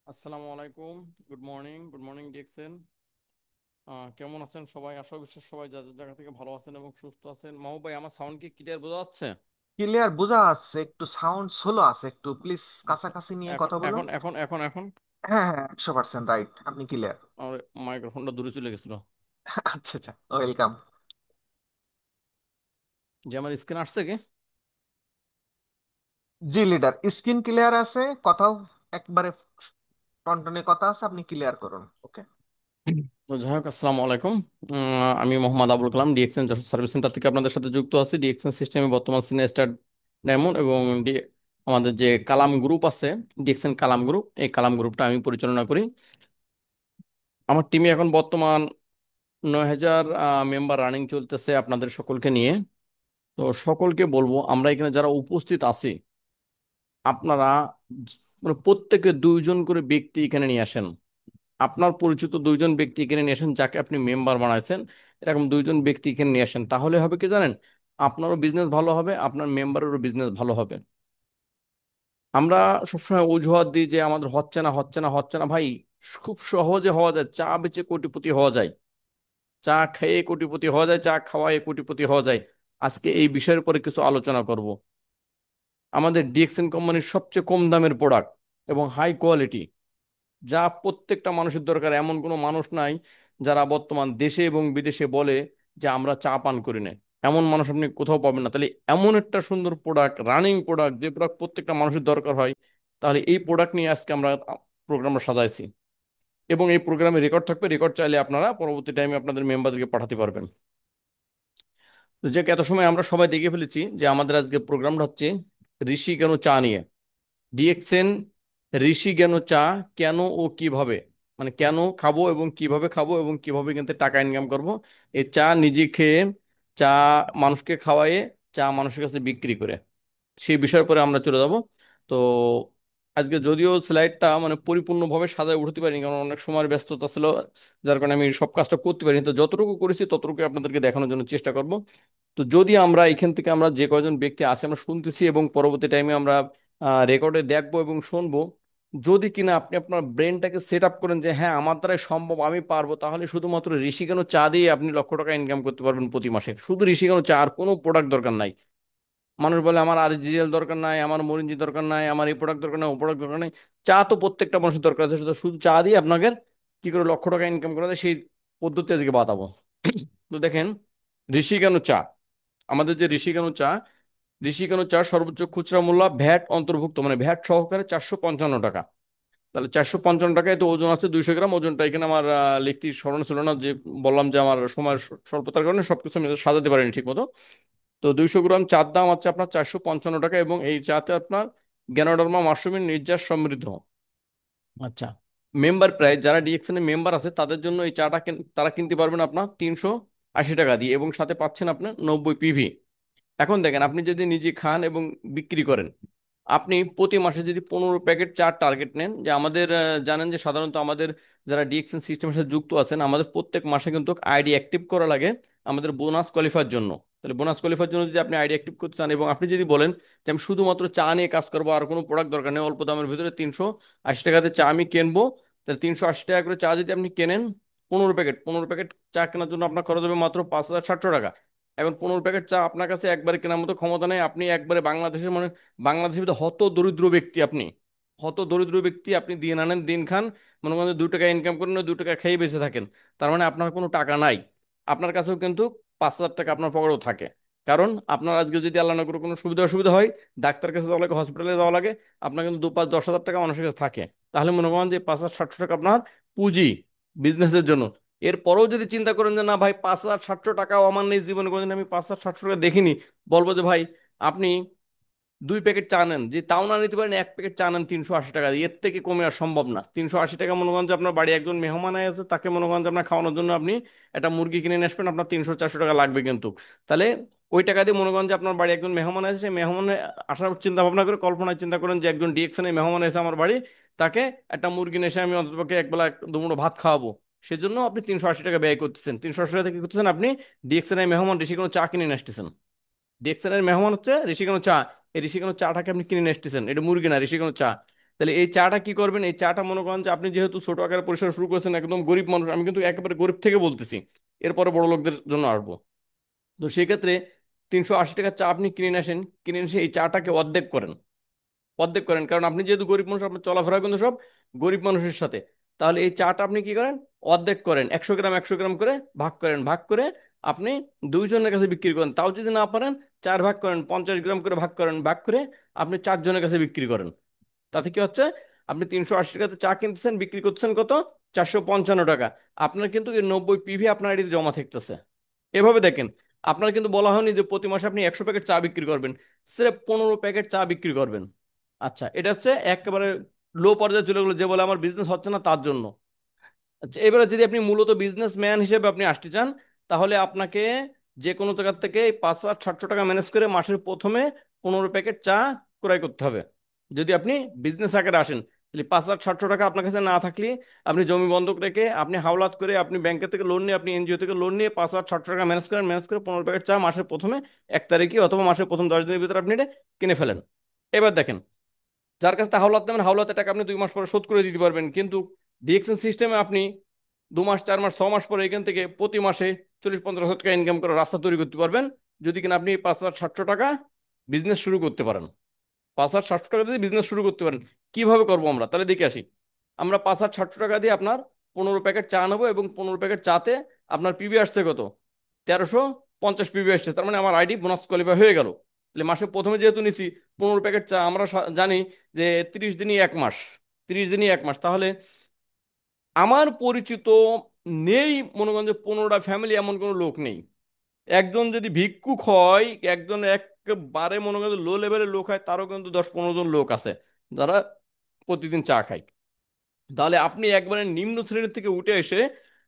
আসসালামু আলাইকুম। Good morning DXN. কেমন আছেন সবাই? আশা বিশ্বাস সবাই যার যার জায়গা থেকে ভালো আছেন এবং সুস্থ আছেন। মাহবুব ভাই, আমার সাউন্ড কি ক্লিয়ার বোঝা যাচ্ছে? ক্লিয়ার বোঝা আছে, একটু সাউন্ড স্লো আছে, একটু প্লিজ আচ্ছা, কাছাকাছি নিয়ে এখন কথা বলুন। এখন এখন এখন এখন হ্যাঁ হ্যাঁ, 100% রাইট, আপনি ক্লিয়ার। আমার মাইক্রোফোনটা দূরে চলে গেছিল। আচ্ছা আচ্ছা, ওয়েলকাম। যে আমার স্ক্রিন আসছে কি? জি লিডার, স্ক্রিন ক্লিয়ার আছে, কথাও একবারে টনটনে কথা আছে, আপনি ক্লিয়ার করুন, ওকে। তো যাই হোক, আসসালামু আলাইকুম। আমি Mohammad Abul Kalam, DXN Jessore service centre থেকে আপনাদের সাথে যুক্ত আছি। ডিএক্সএন সিস্টেমে বর্তমান সিনিয়র স্টার ডায়মন্ড এবং আমাদের যে কালাম গ্রুপ আছে, ডিএক্সএন কালাম গ্রুপ, এই কালাম গ্রুপটা আমি পরিচালনা করি। আমার টিমে এখন বর্তমান 9,000 মেম্বার রানিং চলতেছে আপনাদের সকলকে নিয়ে। তো সকলকে বলবো, আমরা এখানে যারা উপস্থিত আছি, আপনারা মানে প্রত্যেকে দুইজন করে ব্যক্তি এখানে নিয়ে আসেন। আপনার পরিচিত দুইজন ব্যক্তি এখানে নিয়ে আসেন, যাকে আপনি মেম্বার বানাইছেন। এরকম দুইজন ব্যক্তি এখানে নিয়ে আসেন, তাহলে হবে কি জানেন? আপনারও বিজনেস ভালো হবে, আপনার মেম্বারেরও বিজনেস ভালো হবে। আমরা সবসময় অজুহাত দিই যে আমাদের হচ্ছে না হচ্ছে না হচ্ছে না। ভাই, খুব সহজে হওয়া যায়। চা বেচে কোটিপতি হওয়া যায়, চা খেয়ে কোটিপতি হওয়া যায়, চা খাওয়ায় কোটিপতি হওয়া যায়। আজকে এই বিষয়ের উপরে কিছু আলোচনা করব। আমাদের ডিএক্সএন কোম্পানির সবচেয়ে কম দামের প্রোডাক্ট এবং হাই কোয়ালিটি, যা প্রত্যেকটা মানুষের দরকার। এমন কোনো মানুষ নাই যারা বর্তমান দেশে এবং বিদেশে বলে যে আমরা চা পান করি না। এমন মানুষ আপনি কোথাও পাবেন না। তাহলে এমন একটা সুন্দর প্রোডাক্ট, রানিং প্রোডাক্ট, যে প্রোডাক্ট প্রত্যেকটা মানুষের দরকার হয়, তাহলে এই প্রোডাক্ট নিয়ে আজকে আমরা প্রোগ্রামটা সাজাইছি। এবং এই প্রোগ্রামে রেকর্ড থাকবে, রেকর্ড চাইলে আপনারা পরবর্তী টাইমে আপনাদের মেম্বারদেরকে পাঠাতে পারবেন। তো যে এত সময় আমরা সবাই দেখে ফেলেছি যে আমাদের আজকে প্রোগ্রামটা হচ্ছে ঋষি কেন চা নিয়ে। ডিএক্সএন ঋষি কেন চা, কেন ও কিভাবে, মানে কেন খাবো এবং কিভাবে খাবো এবং কিভাবে কিন্তু টাকা ইনকাম করব। এই চা নিজে খেয়ে, চা মানুষকে খাওয়ায়ে, চা মানুষের কাছে বিক্রি করে, সেই বিষয়ের পরে আমরা চলে যাব। তো আজকে যদিও স্লাইডটা মানে পরিপূর্ণভাবে সাজায় উঠতে পারিনি, কারণ অনেক সময় ব্যস্ততা ছিল, যার কারণে আমি সব কাজটা করতে পারিনি। তো যতটুকু করেছি ততটুকু আপনাদেরকে দেখানোর জন্য চেষ্টা করব। তো যদি আমরা এখান থেকে আমরা যে কয়জন ব্যক্তি আছে আমরা শুনতেছি এবং পরবর্তী টাইমে আমরা রেকর্ডে দেখবো এবং শুনবো, যদি কিনা আপনি আপনার ব্রেনটাকে সেট আপ করেন যে হ্যাঁ আমার দ্বারাই সম্ভব, আমি পারবো, তাহলে শুধুমাত্র ঋষিকেন চা দিয়ে আপনি লক্ষ টাকা ইনকাম করতে পারবেন প্রতি মাসে। শুধু ঋষিকেন চা, আর কোনো প্রোডাক্ট দরকার নাই। মানুষ বলে আমার আর জিএল দরকার নাই, আমার মরিঞ্জি দরকার নাই, আমার এই প্রোডাক্ট দরকার নাই, ও প্রোডাক্ট দরকার নাই। চা তো প্রত্যেকটা মানুষের দরকার আছে। শুধু শুধু চা দিয়ে আপনাকে কি করে লক্ষ টাকা ইনকাম করা যায় সেই পদ্ধতি আজকে বাতাবো। তো দেখেন, ঋষিকেন চা, আমাদের যে ঋষিকেন চা, ঋষিকেন চা সর্বোচ্চ খুচরা মূল্য ভ্যাট অন্তর্ভুক্ত, মানে ভ্যাট সহকারে 455 টাকা। তাহলে 455 টাকায় তো ওজন আছে 200 গ্রাম। ওজনটা এখানে আমার লিখতে স্মরণ ছিল না, যে বললাম যে আমার সময় স্বল্পতার কারণে সবকিছু আমি সাজাতে পারিনি ঠিক মতো। তো 200 গ্রাম চার দাম আছে আপনার 455 টাকা, এবং এই চাতে আপনার গ্যানোডার্মা মাশরুমের নির্যাস সমৃদ্ধ। আচ্ছা, মেম্বার প্রাইস, যারা ডিএক্সএন এর মেম্বার আছে তাদের জন্য এই চাটা তারা কিনতে পারবেন আপনার 380 টাকা দিয়ে, এবং সাথে পাচ্ছেন আপনার 90 পিভি। এখন দেখেন, আপনি যদি নিজে খান এবং বিক্রি করেন, আপনি প্রতি মাসে যদি 15 প্যাকেট চার টার্গেট নেন, যে আমাদের জানেন যে সাধারণত আমাদের যারা ডিএক্সএন সিস্টেমের সাথে যুক্ত আছেন, আমাদের প্রত্যেক মাসে কিন্তু আইডি অ্যাক্টিভ করা লাগে আমাদের বোনাস কোয়ালিফায়ার জন্য। তাহলে বোনাস কোয়ালিফায়ার জন্য যদি আপনি আইডি অ্যাক্টিভ করতে চান, এবং আপনি যদি বলেন যে আমি শুধুমাত্র চা নিয়ে কাজ করবো, আর কোনো প্রোডাক্ট দরকার নেই, অল্প দামের ভিতরে 380 টাকাতে চা আমি কিনবো, তাহলে 380 টাকা করে চা যদি আপনি কেনেন, 15 প্যাকেট চা কেনার জন্য আপনার খরচ হবে মাত্র 5,700 টাকা। এখন 15 প্যাকেট চা আপনার কাছে একবারে কেনার মতো ক্ষমতা নেই। আপনি একবারে বাংলাদেশের মানে বাংলাদেশের ভিতরে হত দরিদ্র ব্যক্তি, আপনি হত দরিদ্র ব্যক্তি, আপনি দিন আনেন দিন খান, মনে করেন যে 2 টাকা ইনকাম করেন, 2 টাকা খেয়ে বেঁচে থাকেন। তার মানে আপনার কোনো টাকা নাই। আপনার কাছেও কিন্তু 5,000 টাকা আপনার পকেটেও থাকে। কারণ আপনার আজকে যদি আল্লাহ না করে কোনো সুবিধা অসুবিধা হয়, ডাক্তার কাছে যাওয়া লাগে, হসপিটালে যাওয়া লাগে, আপনার কিন্তু 2, 5, 10 হাজার টাকা মানুষের কাছে থাকে। তাহলে মনে করেন যে 5,700 টাকা আপনার পুঁজি বিজনেসের জন্য। এরপরেও যদি চিন্তা করেন যে না ভাই, 5,700 টাকাও আমার নেই, জীবনে কোনোদিন আমি 5,700 টাকা দেখিনি, বলবো যে ভাই, আপনি 2 প্যাকেট চা নেন, যে তাও না নিতে পারেন 1 প্যাকেট চা নেন 380 টাকা দিয়ে, এর থেকে কমে আর সম্ভব না। 380 টাকা, মনে করেন যে আপনার বাড়ি একজন মেহমান আছে, তাকে মনে করেন যে আপনার খাওয়ানোর জন্য আপনি একটা মুরগি কিনে নিয়ে আসবেন, আপনার 300, 400 টাকা লাগবে কিন্তু। তাহলে ওই টাকা দিয়ে মনে করেন যে আপনার বাড়ি একজন মেহমান আছে, সেই মেহমানে আসার চিন্তা ভাবনা করে, কল্পনায় চিন্তা করেন যে একজন ডিএক্সএন এর মেহমান এসে আমার বাড়ি, তাকে একটা মুরগি নিয়ে এসে আমি অন্ততপক্ষে একবেলা দুমুঠো ভাত খাওয়াবো। সেজন্য আপনি 380 টাকা ব্যয় করতেছেন। 380 টাকা থেকে কি করতেছেন আপনি? ডিএক্সএন এর মেহমান ঋষি কোনো চা কিনে নিয়ে আসতেছেন। ডিএক্সএন এর মেহমান হচ্ছে ঋষিকেন চা। এই ঋষিকেন চাটাকে আপনি কিনে নিয়ে আসতেছেন, এটা মুরগি না, ঋষিকেন চা। তাহলে এই চাটা কি করবেন, এই চাটা মনে করেন যে আপনি যেহেতু ছোট আকারে পরিসর শুরু করেছেন, একদম গরিব মানুষ, আমি কিন্তু একেবারে গরিব থেকে বলতেছি, এরপরে বড় লোকদের জন্য আসবো। তো সেক্ষেত্রে 380 টাকার চা আপনি কিনে নিয়ে আসেন, কিনে এসে এই চাটাকে অর্ধেক করেন, অর্ধেক করেন, কারণ আপনি যেহেতু গরিব মানুষ, আপনার চলাফেরা কিন্তু সব গরিব মানুষের সাথে। তাহলে এই চাটা আপনি কি করেন, অর্ধেক করেন, 100 গ্রাম 100 গ্রাম করে ভাগ করেন, ভাগ করে আপনি দুইজনের কাছে বিক্রি করেন, তাও যদি না পারেন চার ভাগ করেন, 50 গ্রাম করে ভাগ করেন, ভাগ করে আপনি চারজনের কাছে বিক্রি করেন। তাতে কি হচ্ছে, আপনি 380 টাকাতে চা কিনতেছেন, বিক্রি করতেছেন কত, 455 টাকা। আপনার কিন্তু এই 90 পিভি আপনার আইডিতে জমা থাকতেছে। এভাবে দেখেন, আপনার কিন্তু বলা হয়নি যে প্রতি মাসে আপনি 100 প্যাকেট চা বিক্রি করবেন, সির্ফ 15 প্যাকেট চা বিক্রি করবেন। আচ্ছা, এটা হচ্ছে একেবারে লো পর্যায়ে চলে গেলো, যে বলে আমার বিজনেস হচ্ছে না তার জন্য। আচ্ছা, এবারে যদি আপনি মূলত বিজনেস ম্যান হিসেবে আপনি আসতে চান, তাহলে আপনাকে যে কোনো জায়গা থেকে 5,700 টাকা ম্যানেজ করে মাসের প্রথমে 15 প্যাকেট চা ক্রয় করতে হবে। যদি আপনি বিজনেস আকারে আসেন, তাহলে 5,700 টাকা আপনার কাছে না থাকলে আপনি জমি বন্ধক রেখে, আপনি হাওলাত করে, আপনি ব্যাংকের থেকে লোন নিয়ে, আপনি এনজিও থেকে লোন নিয়ে 5,700 টাকা ম্যানেজ করেন, ম্যানেজ করে 15 প্যাকেট চা মাসের প্রথমে 1 তারিখে অথবা মাসের প্রথম 10 দিনের ভিতরে আপনি এটা কিনে ফেলেন। এবার দেখেন, যার কাছে হাওলাত নেবেন, হাওলাতের টাকা আপনি 2 মাস পরে শোধ করে দিতে পারবেন, কিন্তু ডিএক্সএন সিস্টেমে আপনি 2 মাস 4 মাস 6 মাস পরে এখান থেকে প্রতি মাসে 40-50 হাজার টাকা ইনকাম করার রাস্তা তৈরি করতে পারবেন, যদি কিনা আপনি 5,700 টাকা বিজনেস শুরু করতে পারেন। 5,700 টাকা দিয়ে বিজনেস শুরু করতে পারেন। কিভাবে করবো আমরা, তাহলে দেখে আসি। আমরা 5,700 টাকা দিয়ে আপনার 15 প্যাকেট চা নেবো, এবং 15 প্যাকেট চাতে আপনার পিবি আসছে কত, 1350 পিবি আসছে, তার মানে আমার আইডি বোনাস কোয়ালিফাই হয়ে গেল। তাহলে মাসে প্রথমে যেহেতু নিছি 15 প্যাকেট চা, আমরা জানি যে 30 দিনই 1 মাস, 30 দিনই 1 মাস, তাহলে আমার পরিচিত নেই মনে করেন যে 15টা ফ্যামিলি এমন কোনো লোক নেই। একজন যদি ভিক্ষুক হয়, একজন একবারে মনে করেন লো লেভেলের লোক হয়, তারও কিন্তু 10-15 জন লোক আছে যারা প্রতিদিন চা খায়। তাহলে আপনি একবারে নিম্ন শ্রেণীর থেকে উঠে এসে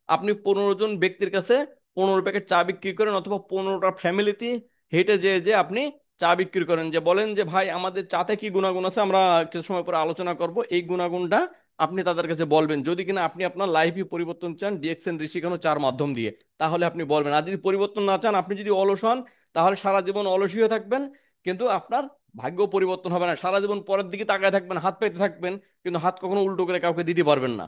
আপনি 15 জন ব্যক্তির কাছে 15 প্যাকেট চা বিক্রি করেন, অথবা 15টা ফ্যামিলিতে হেঁটে যেয়ে যে আপনি চা বিক্রি করেন, যে বলেন যে ভাই আমাদের চাতে কি গুণাগুণ আছে, আমরা কিছু সময় পরে আলোচনা করব, এই গুণাগুণটা আপনি তাদের কাছে বলবেন, যদি কিনা আপনি আপনার লাইফই পরিবর্তন চান ডিএক্সএন ঋষিকেন চার মাধ্যম দিয়ে, তাহলে আপনি বলবেন। আর যদি পরিবর্তন না চান, আপনি যদি অলস হন, তাহলে সারা জীবন অলসী হয়ে থাকবেন, কিন্তু আপনার ভাগ্য পরিবর্তন হবে না, সারা জীবন পরের দিকে তাকায় থাকবেন, হাত পেতে থাকবেন, কিন্তু হাত কখনো উল্টো করে কাউকে দিতে পারবেন না।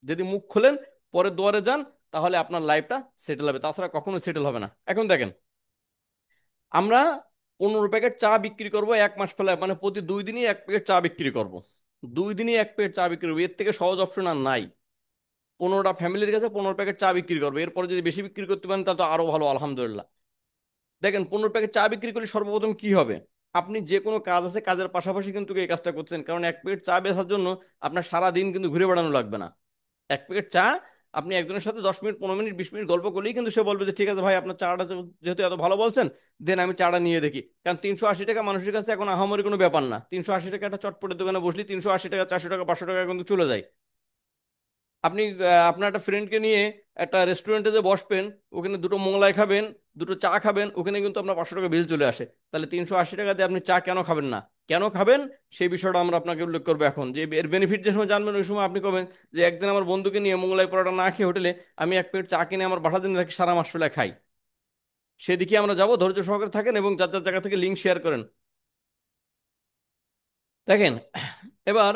যদি মুখ খোলেন, পরের দুয়ারে যান, তাহলে আপনার লাইফটা সেটেল হবে, তাছাড়া কখনো সেটেল হবে না। এখন দেখেন, আমরা 15 প্যাকেট চা বিক্রি করব 1 মাস ফেলায়, মানে প্রতি 2 দিনই 1 প্যাকেট চা বিক্রি করব। 2 দিনই 1 প্যাকেট চা বিক্রি করবো, এর থেকে সহজ অপশন আর নাই। 15টা ফ্যামিলির কাছে 15 প্যাকেট চা বিক্রি করবো, এরপরে যদি বেশি বিক্রি করতে পারেন তা তো আরো ভালো, আলহামদুলিল্লাহ। দেখেন, 15 প্যাকেট চা বিক্রি করলে সর্বপ্রথম কি হবে, আপনি যে কোনো কাজ আছে কাজের পাশাপাশি কিন্তু এই কাজটা করছেন, কারণ 1 প্যাকেট চা বেচার জন্য আপনার সারা দিন কিন্তু ঘুরে বেড়ানো লাগবে না। 1 প্যাকেট চা আপনি একজনের সাথে 10 মিনিট 15 মিনিট 20 মিনিট গল্প করলেই কিন্তু সে বলবে যে ঠিক আছে ভাই, আপনার চাটা যেহেতু এত ভালো বলছেন, দেন আমি চাটা নিয়ে দেখি। কারণ 380 টাকা মানুষের কাছে এখন আহামরি কোনো ব্যাপার না, 380 টাকা একটা চটপটের দোকানে বসলি 380 টাকা 400 টাকা 500 টাকা কিন্তু চলে যায়। আপনি আপনার একটা ফ্রেন্ডকে নিয়ে একটা রেস্টুরেন্টে যে বসবেন, ওখানে দুটো মোগলাই খাবেন, দুটো চা খাবেন, ওখানে কিন্তু আপনার 500 টাকা বিল চলে আসে। তাহলে 380 টাকা দিয়ে আপনি চা কেন খাবেন না, কেন খাবেন, সেই বিষয়টা আমরা আপনাকে উল্লেখ করবো এখন, যে এর বেনিফিট যে সময় জানবেন, ওই সময় আপনি কবেন যে একদিন আমার বন্ধুকে নিয়ে মোগলাই পরোটা না খেয়ে হোটেলে আমি 1 প্লেট চা কিনে আমার বাসা দিন রাখি, সারা মাস ফেলে খাই। সেদিকে আমরা যাব, ধৈর্য সহকারে থাকেন এবং যার যার জায়গা থেকে লিঙ্ক শেয়ার করেন। দেখেন, এবার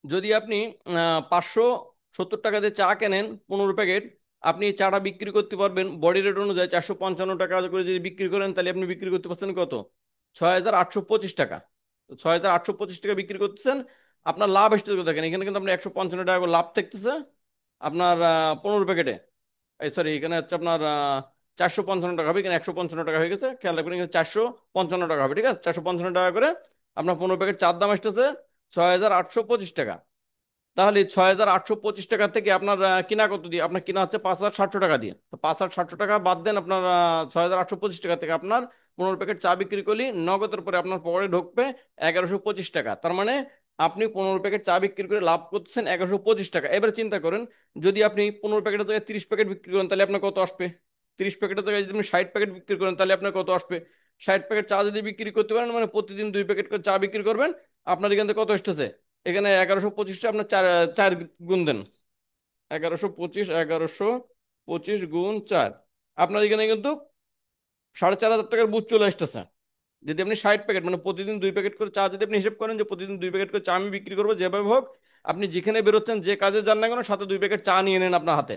যদি আপনি 570 টাকা দিয়ে চা কেনেন 15 প্যাকেট, আপনি এই চাটা বিক্রি করতে পারবেন বডি রেট অনুযায়ী 455 টাকা করে যদি বিক্রি করেন, তাহলে আপনি বিক্রি করতে পারছেন কত, 6,825 টাকা। তো 6,825 টাকা বিক্রি করতেছেন, আপনার লাভ এসেছে কত, দেখেন এখানে কিন্তু আপনার 155 টাকা করে লাভ থাকতেছে আপনার 15 প্যাকেটে। এই সরি, এখানে হচ্ছে আপনার 455 টাকা হবে, এখানে 155 টাকা হয়ে গেছে, খেয়াল রাখবেন এখানে 455 টাকা হবে, ঠিক আছে, 455 টাকা করে আপনার 15 প্যাকেট চার দাম আসতেছে 6,825 টাকা। তাহলে 6,825 টাকা থেকে আপনার কিনা কত দিয়ে, আপনার কিনা হচ্ছে 5,700 টাকা দিয়ে, তো 5,700 টাকা বাদ দেন, আপনার 6,825 টাকা থেকে আপনার 15 প্যাকেট চা বিক্রি করলে নগদের পরে আপনার পকেটে ঢুকবে 1,125 টাকা। তার মানে আপনি 15 প্যাকেট চা বিক্রি করে লাভ করতেছেন 1,125 টাকা। এবারে চিন্তা করেন, যদি আপনি 15 প্যাকেটের জায়গায় 30 প্যাকেট বিক্রি করেন, তাহলে আপনার কত আসবে, 30 প্যাকেটের জায়গায় যদি আপনি 60 প্যাকেট বিক্রি করেন, তাহলে আপনার কত আসবে, 60 প্যাকেট চা যদি বিক্রি করতে পারেন, মানে প্রতিদিন 2 প্যাকেট করে চা বিক্রি করবেন, আপনার এখান থেকে কত আসতেছে, এখানে 1,125টা আপনার চার চার গুণ দেন, 1,125 গুণ 4, আপনার এখানে কিন্তু 4,500 টাকার বুথ চলে আসতেছে। যদি আপনি 60 প্যাকেট মানে প্রতিদিন 2 প্যাকেট করে চা যদি আপনি হিসেব করেন যে প্রতিদিন 2 প্যাকেট করে চা আমি বিক্রি করবো, যেভাবে হোক আপনি যেখানে বেরোচ্ছেন যে কাজে যান না কেন সাথে 2 প্যাকেট চা নিয়ে নেন আপনার হাতে।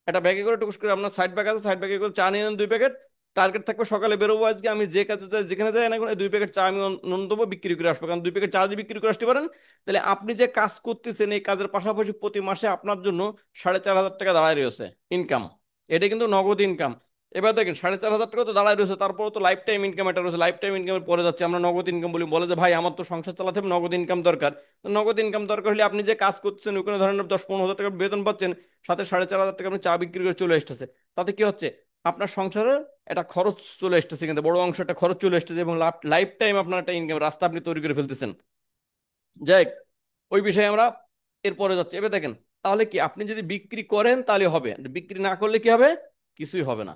একটা ব্যাগে করে টুকুস করে আপনার সাইড ব্যাগ আছে, সাইড ব্যাগে করে চা নিয়ে নেন 2 প্যাকেট। টার্গেট থাকবে সকালে বেরোবো আজকে, আমি যে কাজে যাই যেখানে যাই না কোনো 2 প্যাকেট চা আমি অন্তত বিক্রি করে আসবো। কারণ 2 প্যাকেট চা যদি বিক্রি করে আসতে পারেন তাহলে আপনি যে কাজ করতেছেন এই কাজের পাশাপাশি প্রতি মাসে আপনার জন্য 4,500 টাকা দাঁড়ায় রয়েছে ইনকাম। এটা কিন্তু নগদ ইনকাম। এবার দেখেন 4,500 টাকা তো দাঁড়ায় রয়েছে, তারপরে তো লাইফ টাইম ইনকাম এটা রয়েছে, লাইফ টাইম ইনকামের পরে যাচ্ছে আমরা নগদ ইনকাম বলি। বলে যে ভাই আমার তো সংসার চালাতে হবে, নগদ ইনকাম দরকার। তো নগদ ইনকাম দরকার হলে আপনি যে কাজ করতেছেন ওখানে ধরেন 10-15 হাজার টাকা বেতন পাচ্ছেন, সাথে 4,500 টাকা আপনি চা বিক্রি করে চলে আসতেছে। তাতে কি হচ্ছে, আপনার সংসারের একটা খরচ চলে আসতেছে, কিন্তু বড় অংশ একটা খরচ চলে আসতেছে, এবং লাইফ টাইম আপনার একটা ইনকাম রাস্তা আপনি তৈরি করে ফেলতেছেন। যাই হোক, ওই বিষয়ে আমরা এরপরে যাচ্ছি। এবার দেখেন, তাহলে কি আপনি যদি বিক্রি করেন তাহলে হবে, বিক্রি না করলে কি হবে? কিছুই হবে না।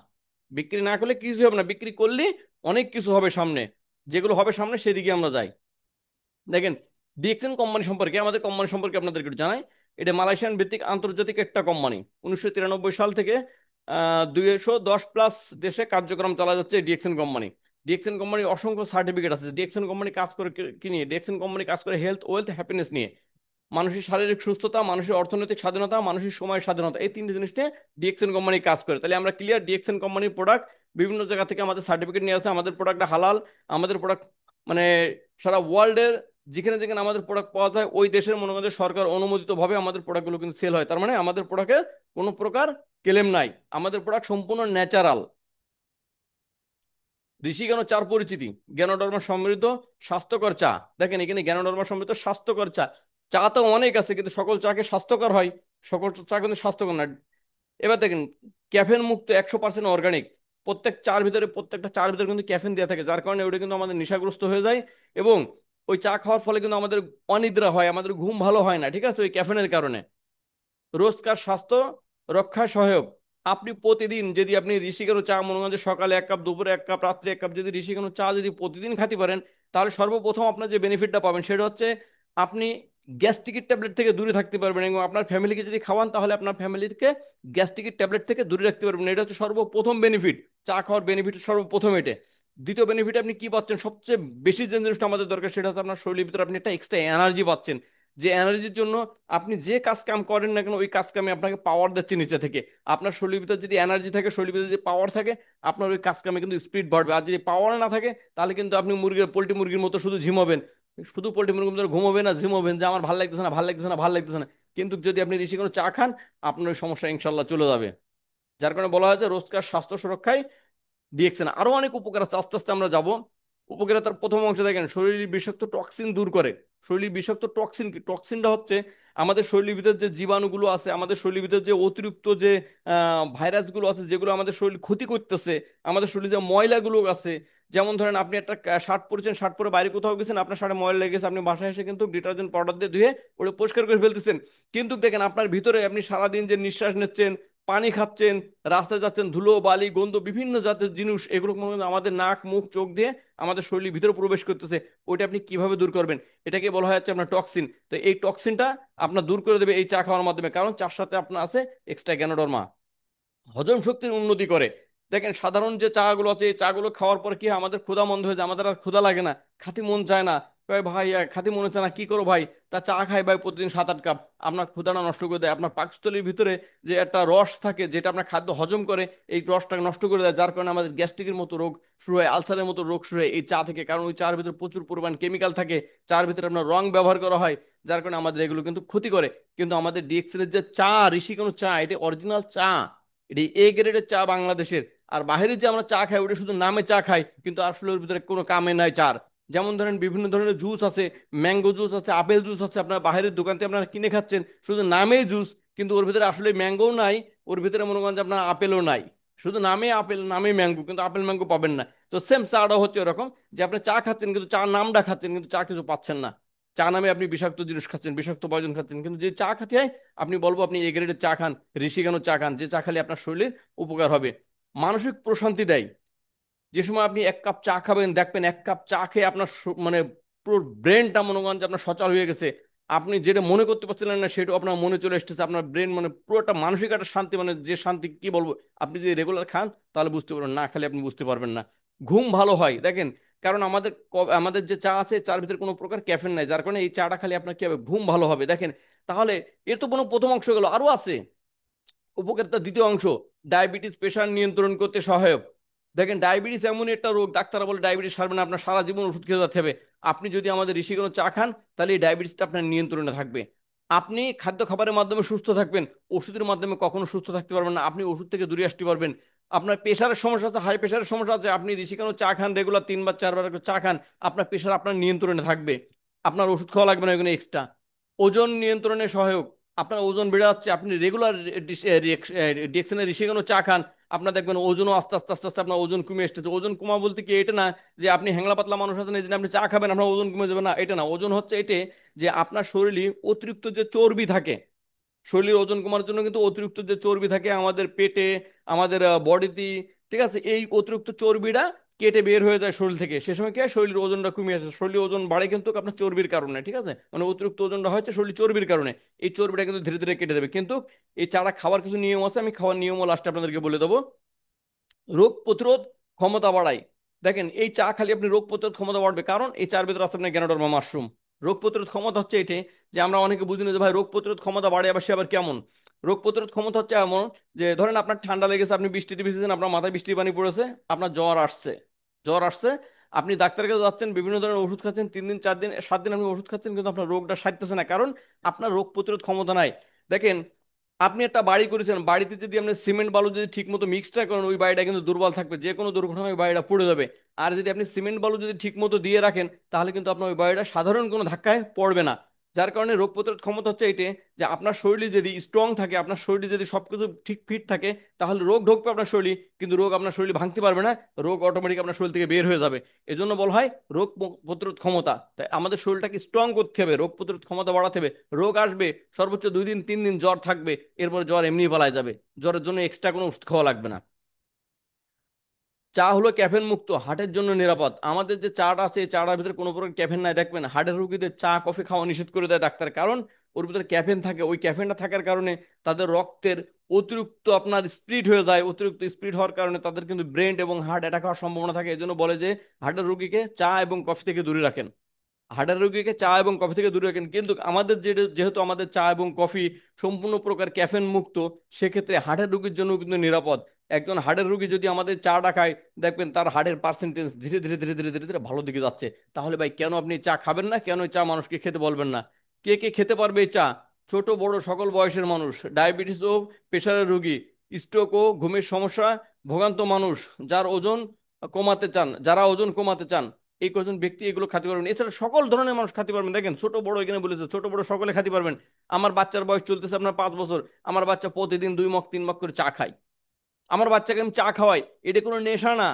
বিক্রি না করলে কিছুই হবে না, বিক্রি করলে অনেক কিছু হবে সামনে। যেগুলো হবে সামনে সেদিকে আমরা যাই। দেখেন, ডিএক্সএন কোম্পানি সম্পর্কে, আমাদের কোম্পানি সম্পর্কে আপনাদেরকে একটু জানাই। এটা মালয়েশিয়ান ভিত্তিক আন্তর্জাতিক একটা কোম্পানি। 1993 সাল থেকে 210+ দেশে কার্যক্রম চালা যাচ্ছে ডিএক্সএন কোম্পানি। ডিএক্সএন কোম্পানির অসংখ্য সার্টিফিকেট আছে। ডিএক্সএন কোম্পানি কাজ করে কি নিয়ে? ডিএক্সএন কোম্পানি কাজ করে হেলথ, ওয়েলথ, হ্যাপিনেস নিয়ে। মানুষের শারীরিক সুস্থতা, মানুষের অর্থনৈতিক স্বাধীনতা, মানুষের সময় স্বাধীনতা, এই তিনটি জিনিস নিয়ে ডিএক্সএন কোম্পানি কাজ করে। তাহলে আমরা ক্লিয়ার, ডিএক্সএন কোম্পানির প্রোডাক্ট বিভিন্ন জায়গা থেকে আমাদের সার্টিফিকেট নিয়ে আসে, আমাদের প্রোডাক্টটা হালাল। আমাদের প্রোডাক্ট মানে সারা ওয়ার্ল্ডের যেখানে যেখানে আমাদের প্রোডাক্ট পাওয়া যায় ওই দেশের মনে করেন সরকার অনুমোদিত ভাবে আমাদের প্রোডাক্টগুলো কিন্তু সেল হয়। তার মানে আমাদের প্রোডাক্টের কোনো প্রকার ক্লেম নাই, আমাদের প্রোডাক্ট সম্পূর্ণ ন্যাচারাল। ঋষিকেন চার পরিচিতি: জ্ঞানডর্মা সমৃদ্ধ স্বাস্থ্যকর চা। দেখেন এখানে জ্ঞানডর্মা সমৃদ্ধ স্বাস্থ্যকর চা। চা তো অনেক আছে কিন্তু সকল চাকে স্বাস্থ্যকর হয়? সকল চা কিন্তু স্বাস্থ্যকর না। এবার দেখেন, ক্যাফেন মুক্ত, 100% অর্গানিক। প্রত্যেকটা চার ভিতরে কিন্তু ক্যাফেন দেওয়া থাকে, যার কারণে ওটা কিন্তু আমাদের নেশাগ্রস্ত হয়ে যায়। এবং ওই চা খাওয়ার ফলে কিন্তু আমাদের অনিদ্রা হয়, আমাদের ঘুম ভালো হয় না, ঠিক আছে, ওই ক্যাফেনের কারণে। রোজকার স্বাস্থ্য রক্ষায় সহায়ক। আপনি প্রতিদিন যদি আপনি ঋষিকেন চা মনে করেন যে সকালে 1 কাপ, দুপুরে 1 কাপ, রাত্রে 1 কাপ যদি ঋষিকেন চা যদি প্রতিদিন খাতে পারেন, তাহলে সর্বপ্রথম আপনার যে বেনিফিটটা পাবেন সেটা হচ্ছে আপনি গ্যাস্ট্রিকের ট্যাবলেট থেকে দূরে থাকতে পারবেন, এবং আপনার ফ্যামিলিকে যদি খাওয়ান তাহলে আপনার ফ্যামিলিকে গ্যাস্ট্রিকের ট্যাবলেট থেকে দূরে রাখতে পারবেন। এটা হচ্ছে সর্বপ্রথম বেনিফিট, চা খাওয়ার বেনিফিট সর্বপ্রথম এটা। দ্বিতীয় বেনিফিট আপনি কি পাচ্ছেন, সবচেয়ে বেশি যে জিনিসটা আমাদের দরকার সেটা হচ্ছে আপনার শরীরের ভিতরে আপনি একটা এক্সট্রা এনার্জি পাচ্ছেন। যে এনার্জির জন্য আপনি যে কাজ কাম করেন না কেন ওই কাজ কামে আপনাকে পাওয়ার দিচ্ছে নিচে থেকে। আপনার শরীরের ভিতরে যদি এনার্জি থাকে, শরীরের ভিতরে যদি পাওয়ার থাকে, আপনার ওই কাজ কামে কিন্তু স্পিড বাড়বে। আর যদি পাওয়ার না থাকে তাহলে কিন্তু আপনি পোল্ট্রি মুরগির মতো শুধু ঝিমাবেন। শুধু পোল্ট্রি মুরগির মতো ঘুমাবেন না, ঝিমাবেন যে আমার ভালো লাগতেছে না, ভালো লাগতেছে না, ভালো লাগতেছে না। কিন্তু যদি আপনি ঋষি কোনো চা খান, আপনার ওই সমস্যা ইনশাল্লাহ চলে যাবে। যার কারণে বলা হয়েছে রোজকার স্বাস্থ্য সুরক্ষায় ডিএক্সএন। আরো অনেক উপকার আছে, আস্তে আস্তে আমরা যাব। উপকারিতার প্রথম অংশ দেখেন, শরীরের বিষাক্ত টক্সিন দূর করে। শরীরের বিষাক্ত টক্সিন কি? টক্সিনটা হচ্ছে আমাদের শরীরের ভিতরে যে জীবাণুগুলো আছে, আমাদের শরীরের ভিতরে যে অতিরিক্ত যে ভাইরাসগুলো আছে যেগুলো আমাদের শরীর ক্ষতি করতেছে, আমাদের শরীরে যে ময়লাগুলো আছে। যেমন ধরেন আপনি একটা শার্ট পরেছেন, শার্ট পরে বাইরে কোথাও গেছেন, আপনার শার্টে ময়লা লেগেছে, আপনি বাসায় এসে কিন্তু ডিটারজেন্ট পাউডার দিয়ে ধুয়ে ওটা পরিষ্কার করে ফেলতেছেন। কিন্তু দেখেন আপনার ভিতরে আপনি সারাদিন যে নিঃশ্বাস নিচ্ছেন, পানি খাচ্ছেন, রাস্তায় যাচ্ছেন, ধুলো বালি গন্ধ বিভিন্ন জাতের জিনিস এগুলো মনে করেন আমাদের নাক মুখ চোখ দিয়ে আমাদের শরীরের ভিতরে প্রবেশ করতেছে। ওইটা আপনি কিভাবে দূর করবেন? এটাকে বলা হয় হচ্ছে আপনার টক্সিন। তো এই টক্সিনটা আপনার দূর করে দেবে এই চা খাওয়ার মাধ্যমে, কারণ চার সাথে আপনার আছে এক্সট্রা জ্ঞানোডর্মা। হজম শক্তির উন্নতি করে। দেখেন সাধারণ যে চা গুলো আছে এই চা গুলো খাওয়ার পর কি হয়, আমাদের ক্ষুধা মন্দ হয়ে যায়, আমাদের আর ক্ষুধা লাগে না, খাতি মন চায় না। কয় ভাই খাতি মনে চায় না, কি করো ভাই? তা চা খাই ভাই প্রতিদিন 7-8 কাপ। আপনার ক্ষুধাটা নষ্ট করে দেয়, আপনার পাকস্থলীর ভিতরে যে একটা রস থাকে যেটা আপনার খাদ্য হজম করে, এই রসটাকে নষ্ট করে দেয়, যার কারণে আমাদের গ্যাস্ট্রিকের মতো রোগ শুরু হয়, আলসারের মতো রোগ শুরু হয় এই চা থেকে। কারণ ওই চার ভিতরে প্রচুর পরিমাণ কেমিক্যাল থাকে, চার ভিতরে আপনার রং ব্যবহার করা হয়, যার কারণে আমাদের এগুলো কিন্তু ক্ষতি করে। কিন্তু আমাদের ডিএক্সেল এর যে চা, ঋষি কোনো চা, এটা অরিজিনাল চা, এটি এ গ্রেডের চা বাংলাদেশের। আর বাইরে যে আমরা চা খাই ওটা শুধু নামে চা খাই, কিন্তু আসলে ওর ভিতরে কোনো কামে নাই চার। যেমন ধরেন বিভিন্ন ধরনের জুস আছে, ম্যাঙ্গো জুস আছে, আপেল জুস আছে, আপনার বাইরের দোকান থেকে আপনারা কিনে খাচ্ছেন শুধু নামেই জুস, কিন্তু ওর ভিতরে আসলে ম্যাঙ্গোও নাই, ওর ভিতরে মনে করেন যে আপনার আপেলও নাই। শুধু নামে আপেল, নামে ম্যাঙ্গো, কিন্তু আপেল ম্যাঙ্গো পাবেন না। তো সেম চাটাও হচ্ছে এরকম, যে আপনি চা খাচ্ছেন কিন্তু চা নামটা খাচ্ছেন কিন্তু চা কিছু পাচ্ছেন না। চা নামে আপনি বিষাক্ত জিনিস খাচ্ছেন, বিষাক্ত পয়জন খাচ্ছেন। কিন্তু যে চা খাতে হয় আপনি বলবো আপনি এ গ্রেডের চা খান, ঋষিকেন চা খান, যে চা খালে আপনার শরীরের উপকার হবে। মানসিক প্রশান্তি দেয়। যে সময় আপনি 1 কাপ চা খাবেন দেখবেন 1 কাপ চা খেয়ে আপনার মানে পুরো ব্রেনটা মনে করেন যে আপনার সচল হয়ে গেছে। আপনি যেটা মনে করতে পারছিলেন না সেটা আপনার মনে চলে এসেছে, আপনার ব্রেন মানে পুরোটা মানসিক একটা শান্তি, মানে যে শান্তি কি বলবো। আপনি যদি রেগুলার খান তাহলে বুঝতে পারবেন, না খালে আপনি বুঝতে পারবেন না। ঘুম ভালো হয়। দেখেন কারণ আমাদের যে চা আছে চার ভিতরে কোনো প্রকার ক্যাফেন নাই, যার কারণে এই চাটা খালি আপনার কি হবে, ঘুম ভালো হবে। দেখেন তাহলে এর তো কোনো প্রথম অংশ গেল, আরো আছে উপকারিতা। দ্বিতীয় অংশ, ডায়াবেটিস প্রেশার নিয়ন্ত্রণ করতে সহায়ক। দেখেন ডায়াবেটিস এমন একটা রোগ, ডাক্তাররা বলে ডায়াবেটিস সারবে না, আপনার সারা জীবন ওষুধ খেয়ে যেতে হবে। আপনি যদি আমাদের ঋষিকেন চা খান, তাহলে এই ডায়াবেটিসটা আপনার নিয়ন্ত্রণে থাকবে। আপনি খাদ্য খাবারের মাধ্যমে সুস্থ থাকবেন, ওষুধের মাধ্যমে কখনো সুস্থ থাকতে পারবেন না। আপনি ওষুধ থেকে দূরে আসতে পারবেন। আপনার প্রেশারের সমস্যা আছে, হাই প্রেশারের সমস্যা আছে, আপনি ঋষিকেন চা খান, রেগুলার 3 বার 4 বার করে চা খান, আপনার প্রেশার আপনার নিয়ন্ত্রণে থাকবে। আপনার ওষুধ খাওয়া লাগবে না এখানে এক্সট্রা। ওজন নিয়ন্ত্রণে সহায়ক। আপনার ওজন বেড়ে যাচ্ছে, আপনি রেগুলার ডিএক্সএনের রিসেগানো চা খান, আপনার দেখবেন ওজনও আস্তে আস্তে আস্তে আস্তে আপনার ওজন কমে আসতেছে। ওজন কমা বলতে কি এটা না যে আপনি হ্যাংলা পাতলা মানুষ আছেন এই জন্য আপনি চা খাবেন আপনার ওজন কমে যাবে, না এটা না। ওজন হচ্ছে এটা যে আপনার শরীরে অতিরিক্ত যে চর্বি থাকে, শরীরের ওজন কমার জন্য কিন্তু অতিরিক্ত যে চর্বি থাকে আমাদের পেটে, আমাদের বডিতে, ঠিক আছে, এই অতিরিক্ত চর্বিটা কেটে বের হয়ে যায় শরীর থেকে, সে সময় কি হয়, শরীরের ওজনটা কমে আসে। শরীরের ওজন বাড়ে কিন্তু আপনার চর্বির কারণে, ঠিক আছে, মানে অতিরিক্ত ওজনটা হচ্ছে শরীর চর্বির কারণে। এই চর্বিটা কিন্তু ধীরে ধীরে কেটে যাবে। কিন্তু এই চারা খাওয়ার কিছু নিয়ম আছে, আমি খাওয়ার নিয়মও লাস্টে আপনাদেরকে বলে দেবো। রোগ প্রতিরোধ ক্ষমতা বাড়ায়। দেখেন এই চা খালি আপনি রোগ প্রতিরোধ ক্ষমতা বাড়বে, কারণ এই চার ভিতরে আছে আপনার গ্যানোডার্মা মাশরুম। রোগ প্রতিরোধ ক্ষমতা হচ্ছে এটাই যে আমরা অনেকে বুঝি না যে ভাই রোগ প্রতিরোধ ক্ষমতা বাড়ে আবার সে আবার কেমন। রোগ প্রতিরোধ ক্ষমতা হচ্ছে এমন যে ধরেন আপনার ঠান্ডা লেগেছে, আপনি বৃষ্টিতে ভিজেছেন, আপনার মাথায় বৃষ্টির পানি পড়েছে, আপনার জ্বর আসছে, আপনি ডাক্তারের কাছে যাচ্ছেন, বিভিন্ন ধরনের ওষুধ খাচ্ছেন, 3 দিন 4 দিন 7 দিন আপনি ওষুধ খাচ্ছেন, কিন্তু আপনার রোগটা সারতেছে না, কারণ আপনার রোগ প্রতিরোধ ক্ষমতা নাই। দেখেন আপনি একটা বাড়ি করেছেন, বাড়িতে যদি আপনি সিমেন্ট বালু যদি ঠিক মতো মিক্সটা করেন, ওই বাড়িটা কিন্তু দুর্বল থাকবে, যে কোনো দুর্ঘটনায় ওই বাড়িটা পড়ে যাবে। আর যদি আপনি সিমেন্ট বালু যদি ঠিক মতো দিয়ে রাখেন, তাহলে কিন্তু আপনার ওই বাড়িটা সাধারণ কোনো ধাক্কায় পড়বে না। যার কারণে রোগ প্রতিরোধ ক্ষমতা হচ্ছে এইটাই যে আপনার শরীরে যদি স্ট্রং থাকে, আপনার শরীরে যদি সবকিছু ঠিক ফিট থাকে, তাহলে রোগ ঢুকবে আপনার শরীরে, কিন্তু রোগ আপনার শরীরে ভাঙতে পারবে না, রোগ অটোমেটিক আপনার শরীর থেকে বের হয়ে যাবে। এজন্য বলা হয় রোগ প্রতিরোধ ক্ষমতা। তাই আমাদের শরীরটাকে স্ট্রং করতে হবে, রোগ প্রতিরোধ ক্ষমতা বাড়াতে হবে। রোগ আসবে, সর্বোচ্চ 2 দিন 3 দিন জ্বর থাকবে, এরপর জ্বর এমনি পালায় যাবে, জ্বরের জন্য এক্সট্রা কোনো ওষুধ খাওয়া লাগবে না। চা হলো ক্যাফেন মুক্ত, হার্টের জন্য নিরাপদ। আমাদের যে চাটা আছে এই চাটার ভিতরে কোনো প্রকার ক্যাফেন নাই। দেখবেন হার্টের রোগীদের চা কফি খাওয়া নিষেধ করে দেয় ডাক্তার, কারণ ওর ভিতরে ক্যাফেন থাকে। ওই ক্যাফেনটা থাকার কারণে তাদের রক্তের অতিরিক্ত আপনার স্পিড হয়ে যায়, অতিরিক্ত স্পিড হওয়ার কারণে তাদের কিন্তু ব্রেন এবং হার্ট অ্যাটাক হওয়ার সম্ভাবনা থাকে। এই জন্য বলে যে হার্টের রোগীকে চা এবং কফি থেকে দূরে রাখেন, হার্টের রোগীকে চা এবং কফি থেকে দূরে রাখেন। কিন্তু আমাদের যেহেতু আমাদের চা এবং কফি সম্পূর্ণ প্রকার ক্যাফেন মুক্ত, সেক্ষেত্রে হার্টের রোগীর জন্য কিন্তু নিরাপদ। একজন হার্টের রোগী যদি আমাদের চাটা খায়, দেখবেন তার হার্টের পার্সেন্টেজ ধীরে ধীরে ধীরে ধীরে ধীরে ধীরে ভালো দিকে যাচ্ছে। তাহলে ভাই কেন আপনি চা খাবেন না, কেন এই চা মানুষকে খেতে বলবেন না? কে কে খেতে পারবে এই চা? ছোট বড় সকল বয়সের মানুষ, ডায়াবেটিস ও প্রেশারের রোগী, স্ট্রোক ও ঘুমের সমস্যা ভোগান্ত মানুষ, যারা ওজন কমাতে চান, এই কজন ব্যক্তি এগুলো খেতে পারবেন। এছাড়া সকল ধরনের মানুষ খেতে পারবেন। দেখেন ছোট বড় এখানে বলেছে, ছোট বড় সকলে খেতে পারবেন। আমার বাচ্চার বয়স চলতেছে আপনার 5 বছর, আমার বাচ্চা প্রতিদিন 2 মগ 3 মগ করে চা খায়। আমার বাচ্চাকে আমি চা খাওয়াই, এটা কোনো নেশা না,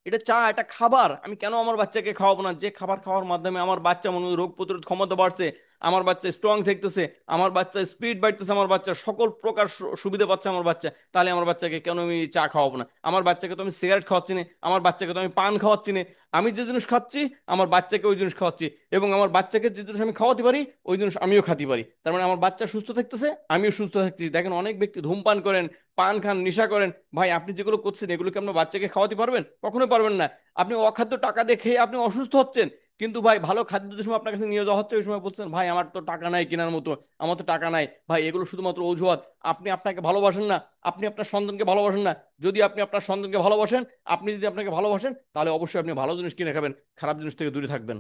এটা চা, এটা খাবার। আমি কেন আমার বাচ্চাকে খাওয়াবো না? যে খাবার খাওয়ার মাধ্যমে আমার বাচ্চা মনে হয় রোগ প্রতিরোধ ক্ষমতা বাড়ছে, আমার বাচ্চা স্ট্রং থাকতেছে, আমার বাচ্চা স্পিড বাড়তেছে, আমার বাচ্চা সকল প্রকার সুবিধা পাচ্ছে আমার বাচ্চা, তাহলে আমার বাচ্চাকে কেন আমি চা খাওয়াবো না? আমার বাচ্চাকে তো আমি সিগারেট খাওয়াচ্ছি না, আমার বাচ্চাকে তো আমি পান খাওয়াচ্ছি না। আমি যে জিনিস খাচ্ছি আমার বাচ্চাকে ওই জিনিস খাওয়াচ্ছি, এবং আমার বাচ্চাকে যে জিনিস আমি খাওয়াতে পারি ওই জিনিস আমিও খাতে পারি। তার মানে আমার বাচ্চা সুস্থ থাকতেছে, আমিও সুস্থ থাকছি। দেখেন অনেক ব্যক্তি ধূমপান করেন, পান খান, নেশা করেন, ভাই আপনি যেগুলো করছেন এগুলো কি আপনার বাচ্চাকে খাওয়াতে পারবেন? কখনোই পারবেন না। আপনি অখাদ্য টাকা দিয়ে খেয়ে আপনি অসুস্থ হচ্ছেন, কিন্তু ভাই ভালো খাদ্য যে সময় আপনার কাছে নিয়ে যাওয়া হচ্ছে ওই সময় বলছেন ভাই আমার তো টাকা নাই কেনার মতো, আমার তো টাকা নাই। ভাই এগুলো শুধুমাত্র অজুহাত। আপনি আপনাকে ভালোবাসেন না, আপনি আপনার সন্তানকে ভালোবাসেন না। যদি আপনি আপনার সন্তানকে ভালোবাসেন, আপনি যদি আপনাকে ভালোবাসেন, তাহলে অবশ্যই আপনি ভালো জিনিস কিনে খাবেন, খারাপ জিনিস থেকে দূরে থাকবেন।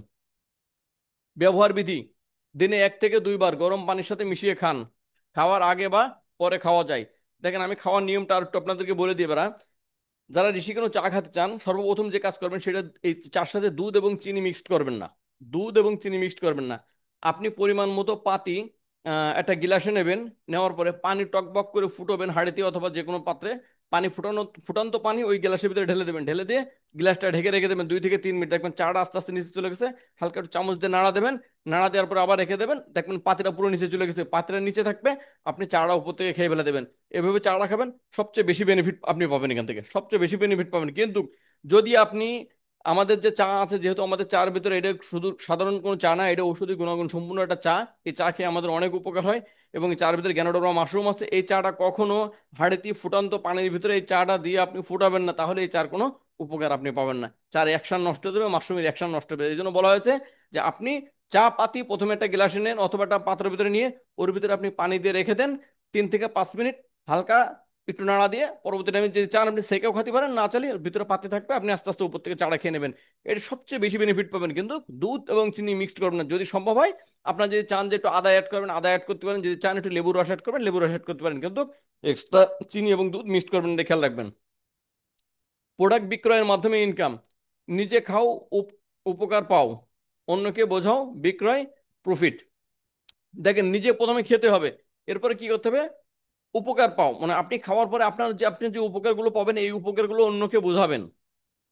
ব্যবহার বিধি, দিনে 1 থেকে 2 বার গরম পানির সাথে মিশিয়ে খান, খাওয়ার আগে বা পরে খাওয়া যায়। দেখেন আমি খাওয়ার নিয়মটা আর একটু আপনাদেরকে বলে দিই এবার। যারা ঋষিকেন চা খেতে চান, সর্বপ্রথম যে কাজ করবেন সেটা, এই চার সাথে দুধ এবং চিনি মিক্সড করবেন না, দুধ এবং চিনি মিক্সড করবেন না। আপনি পরিমাণ মতো পাতি একটা গিলাসে নেবেন, নেওয়ার পরে পানি টকবক করে ফুটবেন হাঁড়িতে অথবা যে কোনো পাত্রে। পানি ফুটান্ত পানি ওই গ্লাসের ভিতরে ঢেলে দেবেন, ঢেলে দিয়ে গ্লাসটা ঢেকে রেখে দেবেন 2 থেকে 3 মিনিট। দেখবেন চাটা আস্তে আস্তে নিচে চলে গেছে, হালকা একটু চামচ দিয়ে নাড়া দেবেন, নাড়া দেওয়ার পর আবার রেখে দেবেন, দেখবেন পাতিটা পুরো নিচে চলে গেছে, পাতিটা নিচে থাকবে, আপনি চাটা উপর থেকে খেয়ে ফেলে দেবেন। এভাবে চাটা খাবেন, সবচেয়ে বেশি বেনিফিট আপনি পাবেন এখান থেকে, সবচেয়ে বেশি বেনিফিট পাবেন। কিন্তু যদি আপনি আমাদের যে চা আছে, যেহেতু আমাদের চার ভিতরে এটা শুধু সাধারণ কোনো চা না, এটা ঔষধি গুণাগুণ সম্পূর্ণ একটা চা, এই চা খেয়ে আমাদের অনেক উপকার হয়। এবং এই চার ভিতরে গ্যানোডার্মা মাশরুম আছে। এই চাটা কখনো হাঁড়িতে ফুটান্ত পানির ভিতরে এই চাটা দিয়ে আপনি ফুটাবেন না, তাহলে এই চার কোনো উপকার আপনি পাবেন না। চার অ্যাকশন নষ্ট হয়ে যাবে, মাশরুমের অ্যাকশন নষ্ট হবে। এই জন্য বলা হয়েছে যে আপনি চা পাতি প্রথমে একটা গ্লাসে নেন অথবা একটা পাত্রের ভিতরে নিয়ে ওর ভিতরে আপনি পানি দিয়ে রেখে দেন 3 থেকে 5 মিনিট, হালকা একটু নাড়া দিয়ে। পরবর্তী টাইমে যদি চান আপনি সেকেও খেতে পারেন, না চালিয়ে ভিতরে পাতি থাকবে, আপনি আস্তে আস্তে উপর থেকে চাটা খেয়ে নেবেন। এর সবচেয়ে বেশি বেনিফিট পাবেন। কিন্তু দুধ এবং চিনি মিক্সড করবেন না। যদি সম্ভব হয় আপনার যদি চান যে একটু আদা অ্যাড করবেন আদা অ্যাড করতে পারেন, যদি চান একটু লেবুর রস অ্যাড করবেন লেবুর রস অ্যাড করতে পারেন, কিন্তু এক্সট্রা চিনি এবং দুধ মিক্সড করবেন না, খেয়াল রাখবেন। প্রোডাক্ট বিক্রয়ের মাধ্যমে ইনকাম, নিজে খাও, উপকার পাও, অন্যকে বোঝাও, বিক্রয়, প্রফিট। দেখেন নিজে প্রথমে খেতে হবে, এরপরে কি করতে হবে, উপকার পাও, মানে আপনি খাওয়ার পরে আপনি যে উপকারগুলো পাবেন এই উপকারগুলো অন্যকে বোঝাবেন।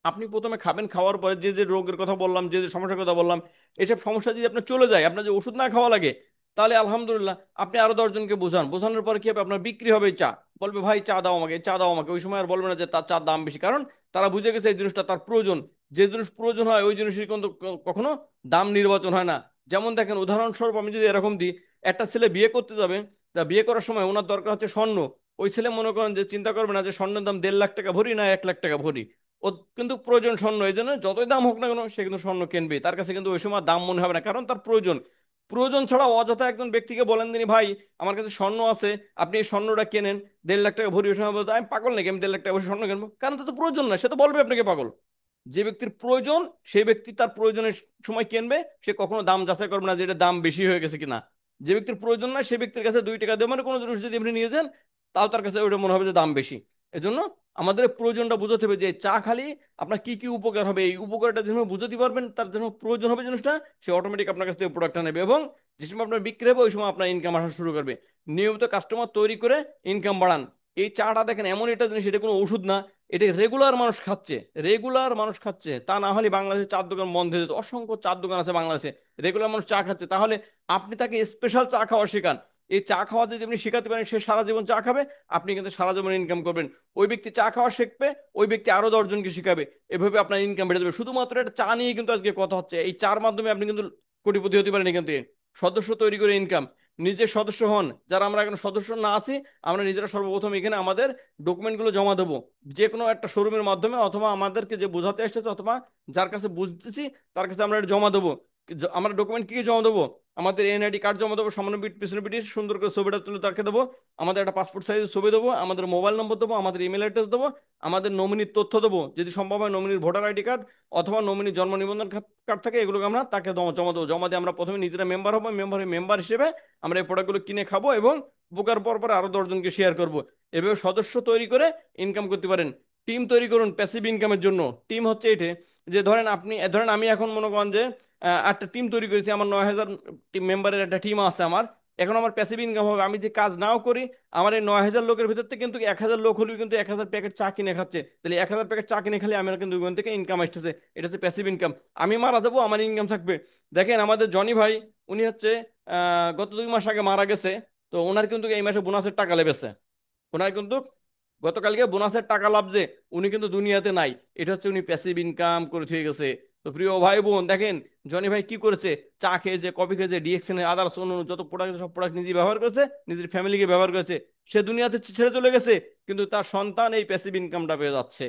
আপনি প্রথমে খাবেন, খাওয়ার পরে যে যে রোগের কথা বললাম, যে যে সমস্যার কথা বললাম, এসব সমস্যা যদি আপনার চলে যায়, আপনার যে ওষুধ না খাওয়া লাগে, তাহলে আলহামদুলিল্লাহ আপনি আরো 10 জনকে বোঝান। বোঝানোর পরে কি হবে, আপনার বিক্রি হবে। এই চা বলবে ভাই চা দাও আমাকে, চা দাও আমাকে। ওই সময় আর বলবে না যে তার চার দাম বেশি, কারণ তারা বুঝে গেছে এই জিনিসটা তার প্রয়োজন। যে জিনিস প্রয়োজন হয় ওই জিনিসের কিন্তু কখনো দাম নির্বাচন হয় না। যেমন দেখেন উদাহরণস্বরূপ আমি যদি এরকম দিই, একটা ছেলে বিয়ে করতে যাবে, তা বিয়ে করার সময় ওনার দরকার হচ্ছে স্বর্ণ। ওই ছেলে মনে করেন যে চিন্তা করবে না যে স্বর্ণের দাম 1.5 লাখ টাকা ভরি না 1 লাখ টাকা ভরি, ও কিন্তু প্রয়োজন স্বর্ণ, এই জন্য যতই দাম হোক না কেন সে কিন্তু স্বর্ণ কিনবে। তার কাছে কিন্তু ওই সময় দাম মনে হবে না, কারণ তার প্রয়োজন। প্রয়োজন ছাড়া অযথা একজন ব্যক্তিকে বলেন তিনি ভাই আমার কাছে স্বর্ণ আছে, আপনি এই স্বর্ণটা কেনেন 1.5 লাখ টাকা ভরি, ওই সময় বলতো আমি পাগল নাকি আমি 1.5 লাখ টাকা ভরি স্বর্ণ কিনবো, কারণ তার তো প্রয়োজন না, সে তো বলবে আপনাকে পাগল। যে ব্যক্তির প্রয়োজন সেই ব্যক্তি তার প্রয়োজনের সময় কিনবে, সে কখনো দাম যাচাই করবে না যে এটা দাম বেশি হয়ে গেছে কিনা। যে ব্যক্তির প্রয়োজন না সেই ব্যক্তির কাছে 2 টাকা দিয়ে মানে কোনো জিনিস যদি আপনি নিয়ে যান, তাও তার কাছে ওইটা মনে হবে যে দাম বেশি। এজন্য আমাদের প্রয়োজনটা বুঝতে হবে যে চা খালি আপনার কি কি উপকার হবে, এই উপকারটা যেন বুঝতে পারবেন, তার জন্য প্রয়োজন হবে জিনিসটা, সে অটোমেটিক আপনার কাছ থেকে প্রোডাক্টটা নেবে, এবং যে সময় আপনার বিক্রি হবে ওই সময় আপনার ইনকাম আসা শুরু করবে। নিয়মিত কাস্টমার তৈরি করে ইনকাম বাড়ান। এই চাটা দেখেন এমন একটা জিনিস, এটা কোনো ওষুধ না, এটা রেগুলার মানুষ খাচ্ছে, রেগুলার মানুষ খাচ্ছে। তা না হলে বাংলাদেশে চার দোকান বন্ধ হয়ে যেত। অসংখ্য চার দোকান আছে বাংলাদেশে, রেগুলার মানুষ চা খাচ্ছে। তাহলে আপনি তাকে স্পেশাল চা খাওয়া শেখান। এই চা খাওয়া যদি আপনি শেখাতে পারেন, সে সারা জীবন চা খাবে, আপনি কিন্তু সারা জীবন ইনকাম করবেন। ওই ব্যক্তি চা খাওয়া শিখবে, ওই ব্যক্তি আরো 10 জনকে শিখাবে, এভাবে আপনার ইনকাম বেড়ে যাবে। শুধুমাত্র একটা চা নিয়ে কিন্তু আজকে কথা হচ্ছে, এই চার মাধ্যমে আপনি কিন্তু কোটিপতি হতে পারেন এখান থেকে। সদস্য তৈরি করে ইনকাম, নিজের সদস্য হন। যারা আমরা এখন সদস্য না আছি, আমরা নিজেরা সর্বপ্রথম এখানে আমাদের ডকুমেন্টগুলো জমা দেবো, যে কোনো একটা শোরুমের মাধ্যমে, অথবা আমাদেরকে যে বোঝাতে এসেছে অথবা যার কাছে বুঝতেছি তার কাছে আমরা এটা জমা দেবো। আমরা ডকুমেন্ট কি কি জমা দেবো, আমাদের এনআইডি কার্ড জমা দেবো, সামনে পিঠ পিছনে পিঠ সুন্দর করে ছবিটা তুলে তাকে দেবো, আমাদের একটা পাসপোর্ট সাইজের ছবি দেবো, আমাদের মোবাইল নম্বর দেবো, আমাদের ইমেল অ্যাড্রেস দেবো, আমাদের নমিনির তথ্য দেবো, যদি সম্ভব হয় নমিনির ভোটার আইডি কার্ড অথবা নমিনির জন্ম নিবন্ধন কার্ড থাকে, এগুলোকে আমরা তাকে জমা দেবো। জমা দিয়ে আমরা প্রথমে নিজেরা মেম্বার হবো, মেম্বার হিসেবে আমরা এই প্রোডাক্টগুলো কিনে খাবো এবং উপকার পর পর আরো 10 জনকে শেয়ার করবো। এভাবে সদস্য তৈরি করে ইনকাম করতে পারেন। টিম তৈরি করুন প্যাসিভ ইনকামের জন্য। টিম হচ্ছে এটা, যে ধরেন আপনি ধরেন আমি এখন মনে করেন যে একটা টিম তৈরি করেছি, আমার 9,000 মেম্বারের একটা টিম আছে আমার। এখন আমার প্যাসিভ ইনকাম হবে, আমি যে কাজ নাও করি, আমার এই 9,000 লোকের ভিতর থেকে কিন্তু 1,000 লোক হলেও কিন্তু 1,000 প্যাকেট চা কিনে খাচ্ছে। তাহলে 1,000 প্যাকেট চা কিনে খালি আমার কিন্তু ওখান থেকে ইনকাম আসতেছে। এটা হচ্ছে প্যাসিভ ইনকাম। আমি মারা যাবো, আমার ইনকাম থাকবে। দেখেন আমাদের জনি ভাই, উনি হচ্ছে গত 2 মাস আগে মারা গেছে। তো ওনার কিন্তু এই মাসে বোনাসের টাকা লেগেছে। ওনার কিন্তু গতকালকে বোনাসের টাকা লাভ যে, উনি কিন্তু দুনিয়াতে নাই। এটা হচ্ছে উনি প্যাসিভ ইনকাম করে থুয়ে গেছে। তো প্রিয় ভাই বোন দেখেন জনি ভাই কি করেছে, চা খেয়েছে, কফি খেয়েছে, ডিএক্সএন এর আদার্স অন্য যত প্রোডাক্ট সব প্রোডাক্ট নিজে ব্যবহার করেছে, নিজের ফ্যামিলিকে ব্যবহার করেছে। সে দুনিয়াতে ছেড়ে চলে গেছে, কিন্তু তার সন্তান এই প্যাসিভ ইনকামটা পেয়ে যাচ্ছে।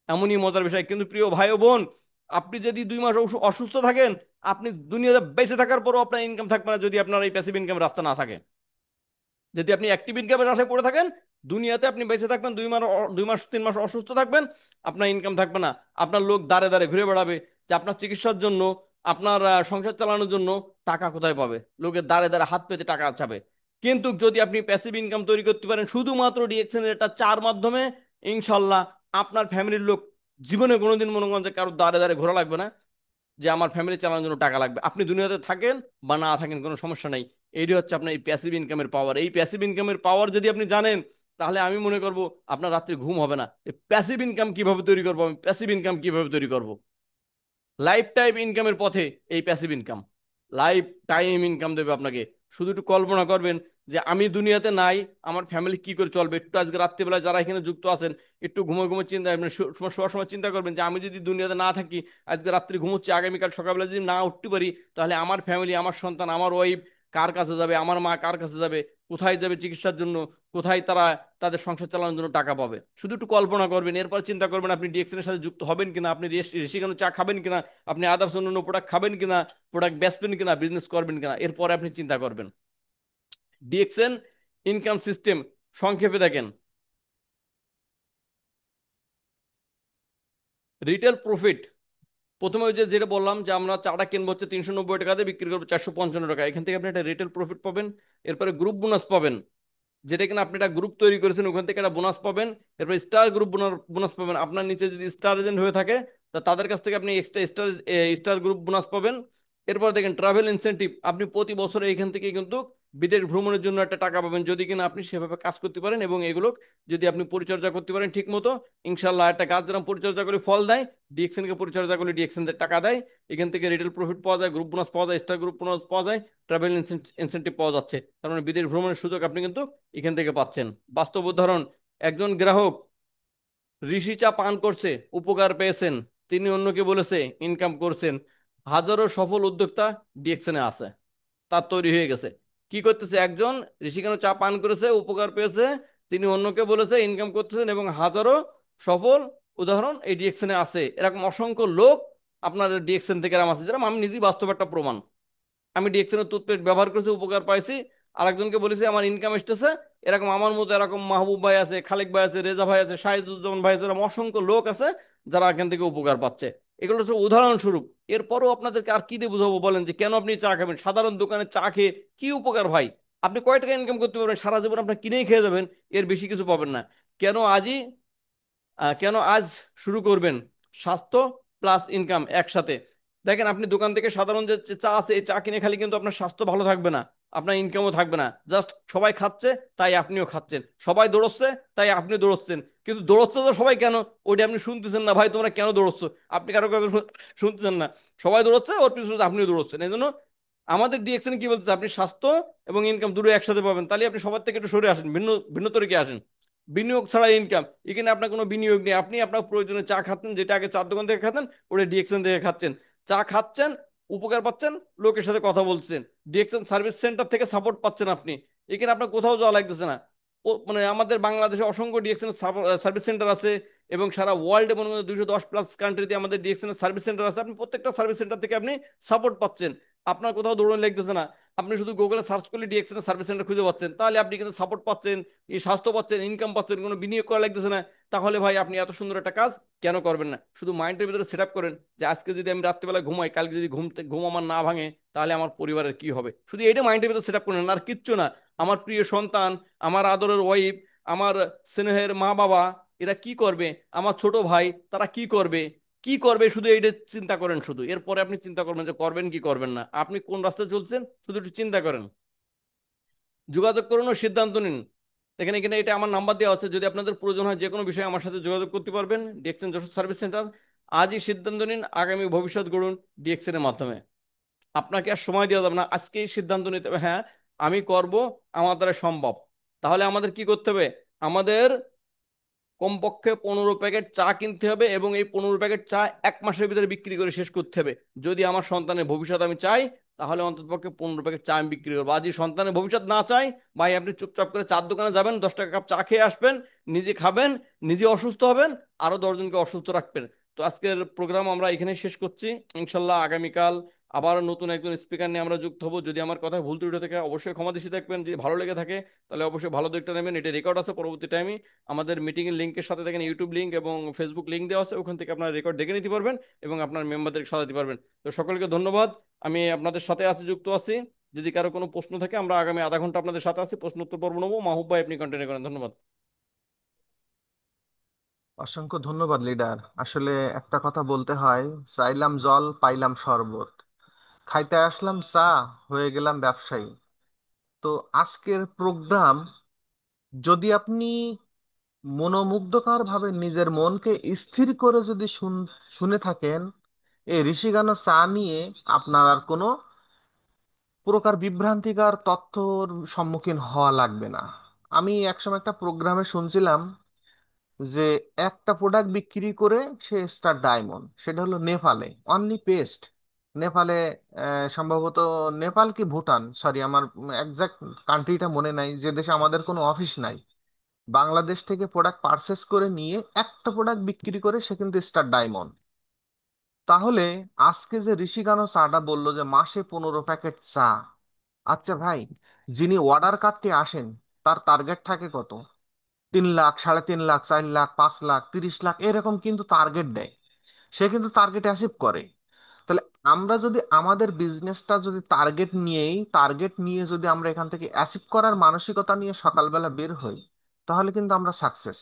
এমনই মজার বিষয়। কিন্তু প্রিয় ভাই ও বোন, আপনি যদি 2 মাস অসুস্থ থাকেন, আপনি দুনিয়াতে বেঁচে থাকার পরও আপনার ইনকাম থাকবে না, যদি আপনার এই প্যাসিভ ইনকাম রাস্তা না থাকে। যদি আপনি অ্যাক্টিভ ইনকামের আশায় পড়ে থাকেন, দুনিয়াতে আপনি বেঁচে থাকবেন 2 মাস, 2 মাস 3 মাস অসুস্থ থাকবেন, আপনার ইনকাম থাকবে না। আপনার লোক দাঁড়ে দাঁড়ে ঘুরে বেড়াবে যে আপনার চিকিৎসার জন্য, আপনার সংসার চালানোর জন্য টাকা কোথায় পাবে, লোকের দাঁড়ে দাঁড়ে হাত পেতে টাকা চাবে। কিন্তু যদি আপনি প্যাসিভ ইনকাম তৈরি করতে পারেন শুধুমাত্র ডিএক্সএন এর এটা চার মাধ্যমে, ইনশাল্লাহ আপনার ফ্যামিলির লোক জীবনে কোনোদিন মনে করেন যে কারো দাঁড়ে দাঁড়ে ঘোরা লাগবে না, যে আমার ফ্যামিলি চালানোর জন্য টাকা লাগবে। আপনি দুনিয়াতে থাকেন বা না থাকেন কোনো সমস্যা নাই। এইটা হচ্ছে আপনার এই প্যাসিভ ইনকামের পাওয়ার। এই প্যাসিভ ইনকামের পাওয়ার যদি আপনি জানেন, তাহলে আমি মনে করব আপনার রাত্রে ঘুম হবে না। এই প্যাসিভ ইনকাম কিভাবে তৈরি করবো, আমি প্যাসিভ ইনকাম কিভাবে তৈরি করব, লাইফ টাইম ইনকামের পথে এই passive income life time income দেবে আপনাকে। শুধু একটু কল্পনা করবেন যে আমি দুনিয়াতে নাই, আমার ফ্যামিলি কি করে চলবে। একটু আজকে রাত্রিবেলা যারা এখানে যুক্ত আছেন, একটু ঘুমে ঘুমে চিন্তা, মানে শোয়ার সময় চিন্তা করবেন যে আমি যদি দুনিয়াতে না থাকি, আজকে রাত্রি ঘুমোচ্ছি, আগামীকাল সকালবেলা যদি না উঠতে পারি, তাহলে আমার ফ্যামিলি, আমার সন্তান, আমার ওয়াইফ কার কাছে যাবে, আমার মা কার কাছে যাবে। কোথায় যাবে চিকিৎসার জন্য, কোথায় তারা তাদের সংসার চালানোর জন্য টাকা পাবে। শুধু একটু কল্পনা করবেন, এরপর চিন্তা করবেন আপনি ডিএক্সএন এর সাথে যুক্ত হবেন কিনা, আপনি ঋষিকেন চা খাবেন কিনা, আপনি আদার্স অন্যান্য প্রোডাক্ট খাবেন কিনা, প্রোডাক্ট বেচবেন কিনা, বিজনেস করবেন কিনা, এরপরে আপনি চিন্তা করবেন। ডিএক্সএন ইনকাম সিস্টেম সংক্ষেপে দেখেন, রিটেল প্রফিট। প্রথমে ওই যে যেটা বললাম যে আমরা চাটা কিনবো হচ্ছে 390 টাকা দিয়ে, বিক্রি করবো 455 টাকা, এখান থেকে আপনি একটা রিটেল প্রফিট পাবেন। এরপরে গ্রুপ বোনাস পাবেন, যেটা কিনা আপনি একটা গ্রুপ তৈরি করেছেন ওখান থেকে একটা বোনাস পাবেন। এরপর স্টার গ্রুপ বোনাস পাবেন, আপনার নিচে যদি স্টার এজেন্ট হয়ে থাকে তা তাদের কাছ থেকে আপনি এক্সট্রা স্টার গ্রুপ বোনাস পাবেন। এরপর দেখেন ট্রাভেল ইনসেন্টিভ, আপনি প্রতি বছরে এখান থেকে কিন্তু বিদেশ ভ্রমণের জন্য একটা টাকা পাবেন, যদি কিনা আপনি সেভাবে কাজ করতে পারেন এবং এগুলো যদি আপনি পরিচর্যা করতে পারেন ঠিক মতো। ইনশাল্লাহ একটা গাছ যেরকম পরিচর্যা করে ফল দেয়, ডিএক্সএন কে পরিচর্যা করলে ডিএক্সএন টাকা দেয়। এখান থেকে রিটেল প্রফিট পাওয়া যায়, গ্রুপ বোনাস পাওয়া যায়, স্টার গ্রুপ বোনাস পাওয়া যায়, ট্রাভেল ইনসেন্টিভ পাওয়া যাচ্ছে। তার মানে বিদেশ ভ্রমণের সুযোগ আপনি কিন্তু এখান থেকে পাচ্ছেন। বাস্তব উদাহরণ, একজন গ্রাহক ঋষি চা পান করছে, উপকার পেয়েছেন, তিনি অন্যকে বলেছে, ইনকাম করছেন। হাজারো সফল উদ্যোক্তা ডিএক্সএনে আছে, তার তৈরি হয়ে গেছে। কি করতেছে, একজন ঋষিকেন চা পান করেছে, উপকার পেয়েছে, তিনি অন্যকে বলেছে, ইনকাম করতেছেন, এবং হাজারো সফল উদাহরণ এই ডিএক্সএনে আছে। এরকম অসংখ্য লোক আপনার ডিএক্সএন থেকে এরকম আছে, যেরকম আমি নিজেই বাস্তব একটা প্রমাণ। আমি ডিএক্সএনের টুথপেস্ট ব্যবহার করেছি, উপকার পাইছি, আরেকজনকে বলেছি আমার ইনকাম এসেছে। এরকম আমার মতো এরকম মাহবুব ভাই আছে, খালেক ভাই আছে, রেজা ভাই আছে, শাহিদুজ্জামান ভাই আছে, এরকম অসংখ্য লোক আছে যারা এখান থেকে উপকার পাচ্ছে। এগুলো হচ্ছে উদাহরণস্বরূপ। এরপরও আপনাদেরকে আর কি দিয়ে বুঝাবো বলেন, যে কেন আপনি চা খাবেন? সাধারণ দোকানে চা খেয়ে কি উপকার ভাই? আপনি কয় টাকা ইনকাম করতে পারবেন সারা জীবন? আপনার কিনেই খেয়ে যাবেন, এর বেশি কিছু পাবেন না। কেন আজই কেন আজ শুরু করবেন স্বাস্থ্য প্লাস ইনকাম একসাথে? দেখেন, আপনি দোকান থেকে সাধারণ যে চা আছে, এই চা কিনে খালি কিন্তু আপনার স্বাস্থ্য ভালো থাকবে না, আপনার ইনকামও থাকবে না। জাস্ট সবাই খাচ্ছে তাই আপনিও খাচ্ছেন, সবাই দৌড়চ্ছে তাই আপনি দৌড়চ্ছেন, কিন্তু দৌড়চ্ছে তো সবাই কেন, ওইটা আপনি শুনতেছেন না ভাই। তোমরা কেন দৌড়চ্ছ? আপনি কারো কারো শুনতেছেন না। সবাই দৌড়চ্ছে, ওর পিছনে আপনিও দৌড়চ্ছেন। এই জন্য আমাদের ডিএক্সএন কি বলছে, আপনি স্বাস্থ্য এবং ইনকাম দুটো একসাথে পাবেন। তাহলে আপনি সবার থেকে একটু সরে আসেন, ভিন্ন ভিন্ন তরিকে আসেন। বিনিয়োগ ছাড়া ইনকাম, এখানে আপনার কোনো বিনিয়োগ নেই। আপনি আপনার প্রয়োজনে চা খাচ্ছেন, যেটা আগে চার দোকান থেকে খাতেন ওটা ডিএক্সএন থেকে খাচ্ছেন। চা খাচ্ছেন, উপকার পাচ্ছেন, লোকের সাথে কথা বলছেন, ডিএক্সএন সার্ভিস সেন্টার থেকে সাপোর্ট পাচ্ছেন আপনি। এখানে আপনার কোথাও যাওয়া লাগতেছে না। ও মানে আমাদের বাংলাদেশে অসংখ্য ডিএক্সএন সার্ভিস সেন্টার আছে, এবং সারা ওয়ার্ল্ডে মনে হয় 210+ কান্ট্রিতে আমাদের ডিএক্সএন সার্ভিস সেন্টার আছে। আপনি প্রত্যেকটা সার্ভিস সেন্টার থেকে আপনি সাপোর্ট পাচ্ছেন, আপনার কোথাও দৌড়ানো লাগতেছে না। আপনি শুধু গুগলে সার্চ করলে ডিএক্সএন সার্ভিস সেন্টার খুঁজে পাচ্ছেন, তাহলে আপনি কিন্তু সাপোর্ট পাচ্ছেন, এই স্বাস্থ্য পাচ্ছেন, ইনকাম পাচ্ছেন, কোনো বিনিয়োগ করা লাগতেছে না। তাহলে ভাই আপনি এত সুন্দর একটা কাজ কেন করবেন না? শুধু মাইন্ডের ভিতরে সেট আপ করেন যে আজকে যদি আমি রাত্রিবেলা ঘুমাই, কালকে যদি ঘুম আমার না ভাঙে, তাহলে আমার পরিবারের কি হবে। শুধু এটা মাইন্ডের ভিতরে সেট আপ করেন, আর কিচ্ছু না। আমার প্রিয় সন্তান, আমার আদরের ওয়াইফ, আমার স্নেহের মা বাবা, এরা কি করবে, আমার ছোট ভাই তারা কি করবে, কি করবে, শুধু এইটা চিন্তা করেন। শুধু এরপরে আপনি চিন্তা করবেন যে করবেন কি করবেন না, আপনি কোন রাস্তায় চলছেন শুধু একটু চিন্তা করেন। যোগাযোগ করুন ও সিদ্ধান্ত নিন। এখানে এখানে এটা আমার নাম্বার দেওয়া আছে, যদি আপনাদের প্রয়োজন হয় যে কোনো বিষয়ে আমার সাথে যোগাযোগ করতে পারবেন। DXN Jessore service centre. আজই সিদ্ধান্ত নিন, আগামী ভবিষ্যৎ গড়ুন ডিএক্সএন এর মাধ্যমে। আপনাকে আর সময় দেওয়া যাবে না, আজকেই সিদ্ধান্ত নিতে হবে, হ্যাঁ আমি করব, আমার দ্বারা সম্ভব। তাহলে আমাদের কি করতে হবে? আমাদের কমপক্ষে 15 প্যাকেট চা কিনতে হবে, এবং এই 15 প্যাকেট চা 1 মাসের ভিতরে বিক্রি করে শেষ করতে হবে। যদি আমার সন্তানের ভবিষ্যৎ আমি চাই, তাহলে অন্ততপক্ষে 15 প্যাকেট চা আমি বিক্রি করবো। আজই সন্তানের ভবিষ্যৎ না চাই, ভাই আপনি চুপচাপ করে চার দোকানে যাবেন, 10 টাকা কাপ চা খেয়ে আসবেন, নিজে খাবেন, নিজে অসুস্থ হবেন, আরো 10 জনকে অসুস্থ রাখবেন। তো আজকের প্রোগ্রাম আমরা এখানে শেষ করছি। ইনশাল্লাহ আগামীকাল আবার নতুন একজন স্পিকার নিয়ে আমরা যুক্ত হবো। যদি আমার কথা ভুল ত্রুটি থেকে অবশ্যই ক্ষমা দৃষ্টি দেখবেন, যদি ভালো লেগে থাকে তাহলে অবশ্যই ভালো দিকটা নেবেন। এটা রেকর্ড আছে, পরবর্তী টাইমে আমাদের মিটিং এর লিঙ্কের সাথে দেখেন ইউটিউব লিঙ্ক এবং ফেসবুক লিঙ্ক দেওয়া আছে, ওখান থেকে আপনার রেকর্ড দেখে নিতে পারবেন এবং আপনার মেম্বারদের সাজাতে পারবেন। তো সকলকে ধন্যবাদ, আমি আপনাদের সাথে আছি, যুক্ত আছি। যদি কারো কোনো প্রশ্ন থাকে, আমরা আগামী আধা ঘন্টা আপনাদের সাথে আছি, প্রশ্ন উত্তর পর্ব নেবো। মাহবুব ভাই আপনি কন্টিনিউ করেন, ধন্যবাদ। অসংখ্য ধন্যবাদ লিডার। আসলে একটা কথা বলতে হয়, চাইলাম জল পাইলাম শরবত, খাইতে আসলাম চা, হয়ে গেলাম ব্যবসায়ী। তো আজকের প্রোগ্রাম যদি আপনি মনোমুগ্ধকর ভাবে নিজের মনকে স্থির করে যদি শুনে থাকেন, এই ঋষিগানো চা নিয়ে আপনার আর কোনো প্রকার বিভ্রান্তিকর তথ্যর সম্মুখীন হওয়া লাগবে না। আমি একসময় একটা প্রোগ্রামে শুনছিলাম যে একটা প্রোডাক্ট বিক্রি করে সে স্টার ডায়মন্ড, সেটা হলো নেপালে, অনলি পেস্ট। নেপালে সম্ভবত নেপাল কি ভুটান, সরি আমার একজ্যাক্ট কান্ট্রিটা মনে নাই, যে দেশে আমাদের কোনো অফিস নাই, বাংলাদেশ থেকে প্রোডাক্ট পারচেস করে নিয়ে একটা প্রোডাক্ট বিক্রি করে সে কিন্তু স্টার ডায়মন্ড। তাহলে আজকে যে ঋষিকানো চাটা বললো যে মাসে 15 প্যাকেট চা, আচ্ছা ভাই, যিনি অর্ডার কাটতে আসেন তার টার্গেট থাকে কত? 3 লাখ, 3.5 লাখ, 4 লাখ, 5 লাখ, 30 লাখ, এরকম কিন্তু টার্গেট দেয়। সে কিন্তু টার্গেট অ্যাচিভ করে। তাহলে আমরা যদি আমাদের বিজনেসটা যদি টার্গেট নিয়ে যদি আমরা এখান থেকে অ্যাচিভ করার মানসিকতা নিয়ে সকালবেলা বের হই, তাহলে কিন্তু আমরা সাকসেস।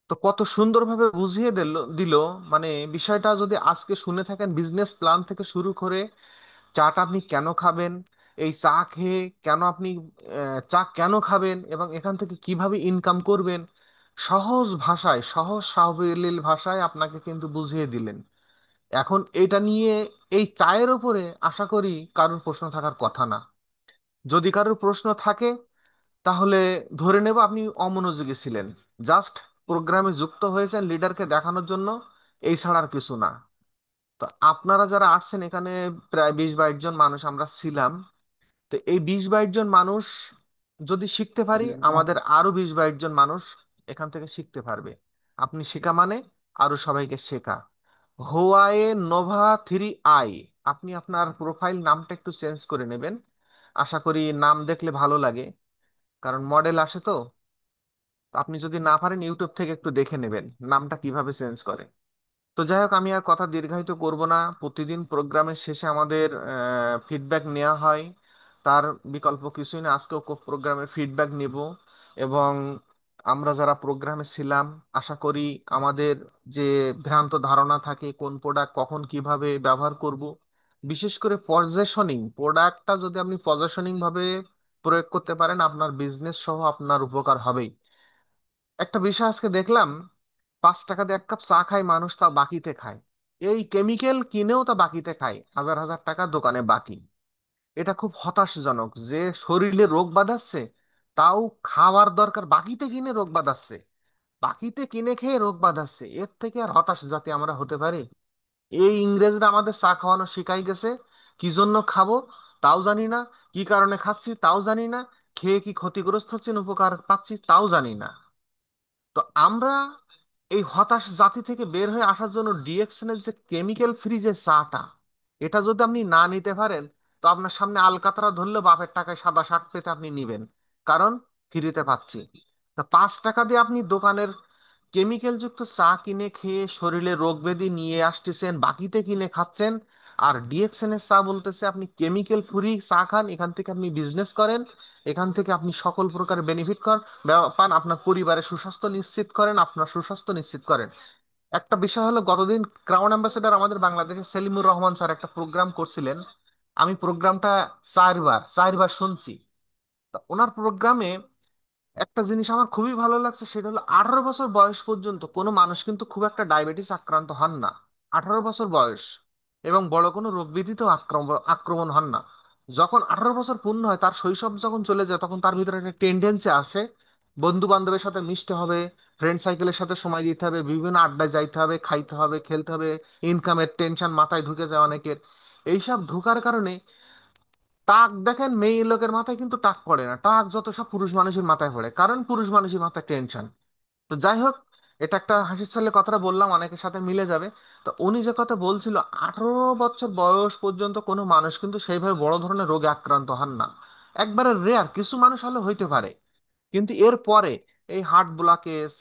তো কত সুন্দরভাবে বুঝিয়ে দিল। মানে বিষয়টা যদি আজকে শুনে থাকেন, বিজনেস প্ল্যান থেকে শুরু করে চাটা আপনি কেন খাবেন, এই চা খেয়ে কেন আপনি চা কেন খাবেন এবং এখান থেকে কিভাবে ইনকাম করবেন, সহজ ভাষায়, সহজ সাবলীল ভাষায় আপনাকে কিন্তু বুঝিয়ে দিলেন। এখন এটা নিয়ে, এই চায়ের উপরে আশা করি কারোর প্রশ্ন থাকার কথা না। যদি কারোর প্রশ্ন থাকে তাহলে ধরে নেব আপনি অমনোযোগী ছিলেন, জাস্ট প্রোগ্রামে যুক্ত হয়েছেন লিডারকে দেখানোর জন্য, এই ছাড়া আর কিছু না। তো আপনারা যারা আসছেন এখানে, প্রায় 20-22 জন মানুষ আমরা ছিলাম। তো এই 20-22 জন মানুষ যদি শিখতে পারি, আমাদের আরো 20-22 জন মানুষ এখান থেকে শিখতে পারবে। আপনি শেখা মানে আরো সবাইকে শেখা। হোয়াই নোভা 3 আই, আপনি আপনার প্রোফাইল নামটা একটু চেঞ্জ করে নেবেন। আশা করি নাম দেখলে ভালো লাগে, কারণ মডেল আসে তো। তো আপনি যদি না পারেন ইউটিউব থেকে একটু দেখে নেবেন নামটা কিভাবে চেঞ্জ করে। তো যাই হোক, আমি আর কথা দীর্ঘায়িত করব না। প্রতিদিন প্রোগ্রামের শেষে আমাদের ফিডব্যাক নেওয়া হয়, তার বিকল্প কিছুই না। আজকেও প্রোগ্রামের ফিডব্যাক নিব। এবং আমরা যারা প্রোগ্রামে ছিলাম, আশা করি আমাদের যে ভ্রান্ত ধারণা থাকে কোন প্রোডাক্ট কখন কিভাবে ব্যবহার করব, বিশেষ করে পজিশনিং, প্রোডাক্টটা যদি আপনি পজিশনিং ভাবে প্রয়োগ করতে পারেন, আপনার বিজনেস সহ আপনার উপকার হবেই। একটা বিষয় আজকে দেখলাম, 5 টাকা দিয়ে 1 কাপ চা খায় মানুষ, তা বাকিতে খায়। এই কেমিক্যাল কিনেও তা বাকিতে খায়, হাজার হাজার টাকা দোকানে বাকি। এটা খুব হতাশজনক যে শরীরে রোগ বাঁধাচ্ছে, তাও খাওয়ার দরকার বাকিতে কিনে রোগ বাঁধাচ্ছে, বাকিতে কিনে খেয়ে রোগ বাঁধাচ্ছে। এর থেকে আর হতাশ জাতি আমরা হতে পারি? এই ইংরেজরা আমাদের চা খাওয়ানো শিখাই গেছে, কি জন্য খাবো তাও জানি না, কি কারণে খাচ্ছি তাও জানি না, খেয়ে কি ক্ষতিগ্রস্ত হচ্ছে না উপকার পাচ্ছি তাও জানি না। তো আমরা এই হতাশ জাতি থেকে বের হয়ে আসার জন্য ডিএক্সএনের যে কেমিক্যাল ফ্রি যে চাটা, এটা যদি আপনি না নিতে পারেন, তো আপনার সামনে আলকাতরা ধরলেও বাপের টাকায় সাদা শার্ট পেতে আপনি নিবেন, কারণ ফ্রিতে পাচ্ছি। তা 5 টাকা দিয়ে আপনি দোকানের কেমিক্যাল যুক্ত চা কিনে খেয়ে শরীরে রোগ ব্যাধি নিয়ে আসতেছেন, বাকিতে কিনে খাচ্ছেন। আর ডিএক্সএন এর চা বলতেছে আপনি কেমিক্যাল ফ্রি চা খান, এখান থেকে আপনি বিজনেস করেন, এখান থেকে আপনি সকল প্রকার বেনিফিট পান, আপনার পরিবারের সুস্বাস্থ্য নিশ্চিত করেন, আপনার সুস্বাস্থ্য নিশ্চিত করেন। একটা বিষয় হলো, গতদিন ক্রাউন অ্যাম্বাসেডর আমাদের বাংলাদেশের সেলিমুর রহমান স্যার একটা প্রোগ্রাম করছিলেন। আমি প্রোগ্রামটা 4বার শুনছি। তা ওনার প্রোগ্রামে একটা জিনিস আমার খুবই ভালো লাগছে, সেটা হলো 18 বছর বয়স পর্যন্ত কোনো মানুষ কিন্তু খুব একটা ডায়াবেটিস আক্রান্ত হন না। 18 বছর বয়স, এবং বড় কোনো রোগ ব্যাধিতেও আক্রমণ হন না। যখন 18 বছর পূর্ণ হয়, তার শৈশব যখন চলে যায়, তখন তার ভিতরে একটা টেন্ডেন্সি আসে, বন্ধু বান্ধবের সাথে মিশতে হবে, ফ্রেন্ড সাইকেলের সাথে সময় দিতে হবে, বিভিন্ন আড্ডায় যাইতে হবে, খাইতে হবে, খেলতে হবে। ইনকামের টেনশন মাথায় ঢুকে যায় অনেকের। এইসব ঢোকার কারণে টাক, দেখেন মেয়ে লোকের মাথায় কিন্তু টাক পড়ে না, টাক যত সব পুরুষ মানুষের মাথায় পড়ে, কারণ পুরুষ মানুষের মাথায় টেনশন। তো যাই হোক, এটা একটা হাসির ছলে কথাটা বললাম, অনেকের সাথে মিলে যাবে। তো উনি যে কথা বলছিল, 18 বছর বয়স পর্যন্ত কোনো মানুষ কিন্তু সেইভাবে বড় ধরনের রোগে আক্রান্ত হন না। একবারে রেয়ার কিছু মানুষ হলে হইতে পারে, কিন্তু এর পরে এই heart blockage,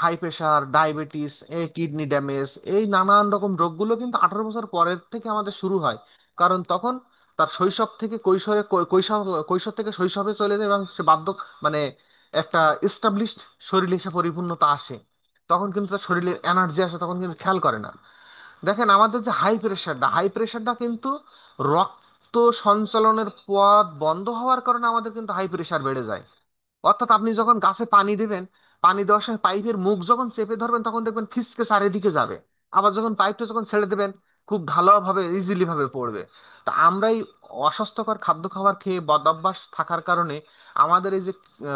high pressure, diabetes, এই কিডনি ড্যামেজ, এই নানান রকম রোগগুলো কিন্তু 18 বছর পরের থেকে আমাদের শুরু হয়। কারণ তখন তার শৈশব থেকে কৈশোরে কৈশোর থেকে শৈশবে চলে যায়, এবং সে মানে একটা এস্টাবলিশড শরীর হিসেবে পরিপূর্ণতা আসে। তখন কিন্তু তার শরীরের এনার্জি আসে, তখন কিন্তু খেয়াল করে না। দেখেন আমাদের যে হাই প্রেশারটা কিন্তু রক্ত সঞ্চালনের পথ বন্ধ হওয়ার কারণে আমাদের কিন্তু হাই প্রেশার বেড়ে যায়। অর্থাৎ আপনি যখন গাছে পানি দিবেন, পানি দেওয়ার সময় পাইপের মুখ যখন চেপে ধরবেন, তখন দেখবেন ফিসকে চারিদিকে যাবে। আবার যখন পাইপটা যখন ছেড়ে দেবেন, খুব ঢালাওভাবে ইজিলি ভাবে পড়বে। তা আমরা এই অস্বাস্থ্যকর খাদ্য খাবার খেয়ে বদঅভ্যাস থাকার কারণে আমাদের এই যে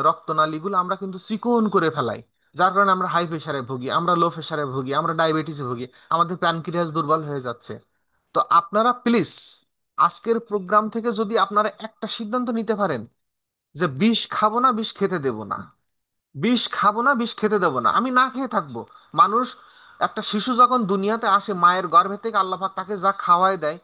রক্তনালীগুলো আমরা কিন্তু চিকন করে ফেলাই, যার কারণে আমরা হাই প্রেশারে ভুগি, আমরা লো প্রেশারে ভুগি, আমরা ডায়াবেটিসে ভুগি, আমাদের প্যানক্রিয়াস দুর্বল হয়ে যাচ্ছে। তো আপনারা প্লিজ আজকের প্রোগ্রাম থেকে যদি আপনারা একটা সিদ্ধান্ত নিতে পারেন যে বিষ খাবো না, বিষ খেতে দেব না, বিষ খাবো না, বিষ খেতে দেবো না, আমি না খেয়ে থাকবো। মানুষ, একটা শিশু যখন দুনিয়াতে আসে মায়ের গর্ভে থেকে আল্লাহ পাক তাকে যা খাওয়ায় দেয়,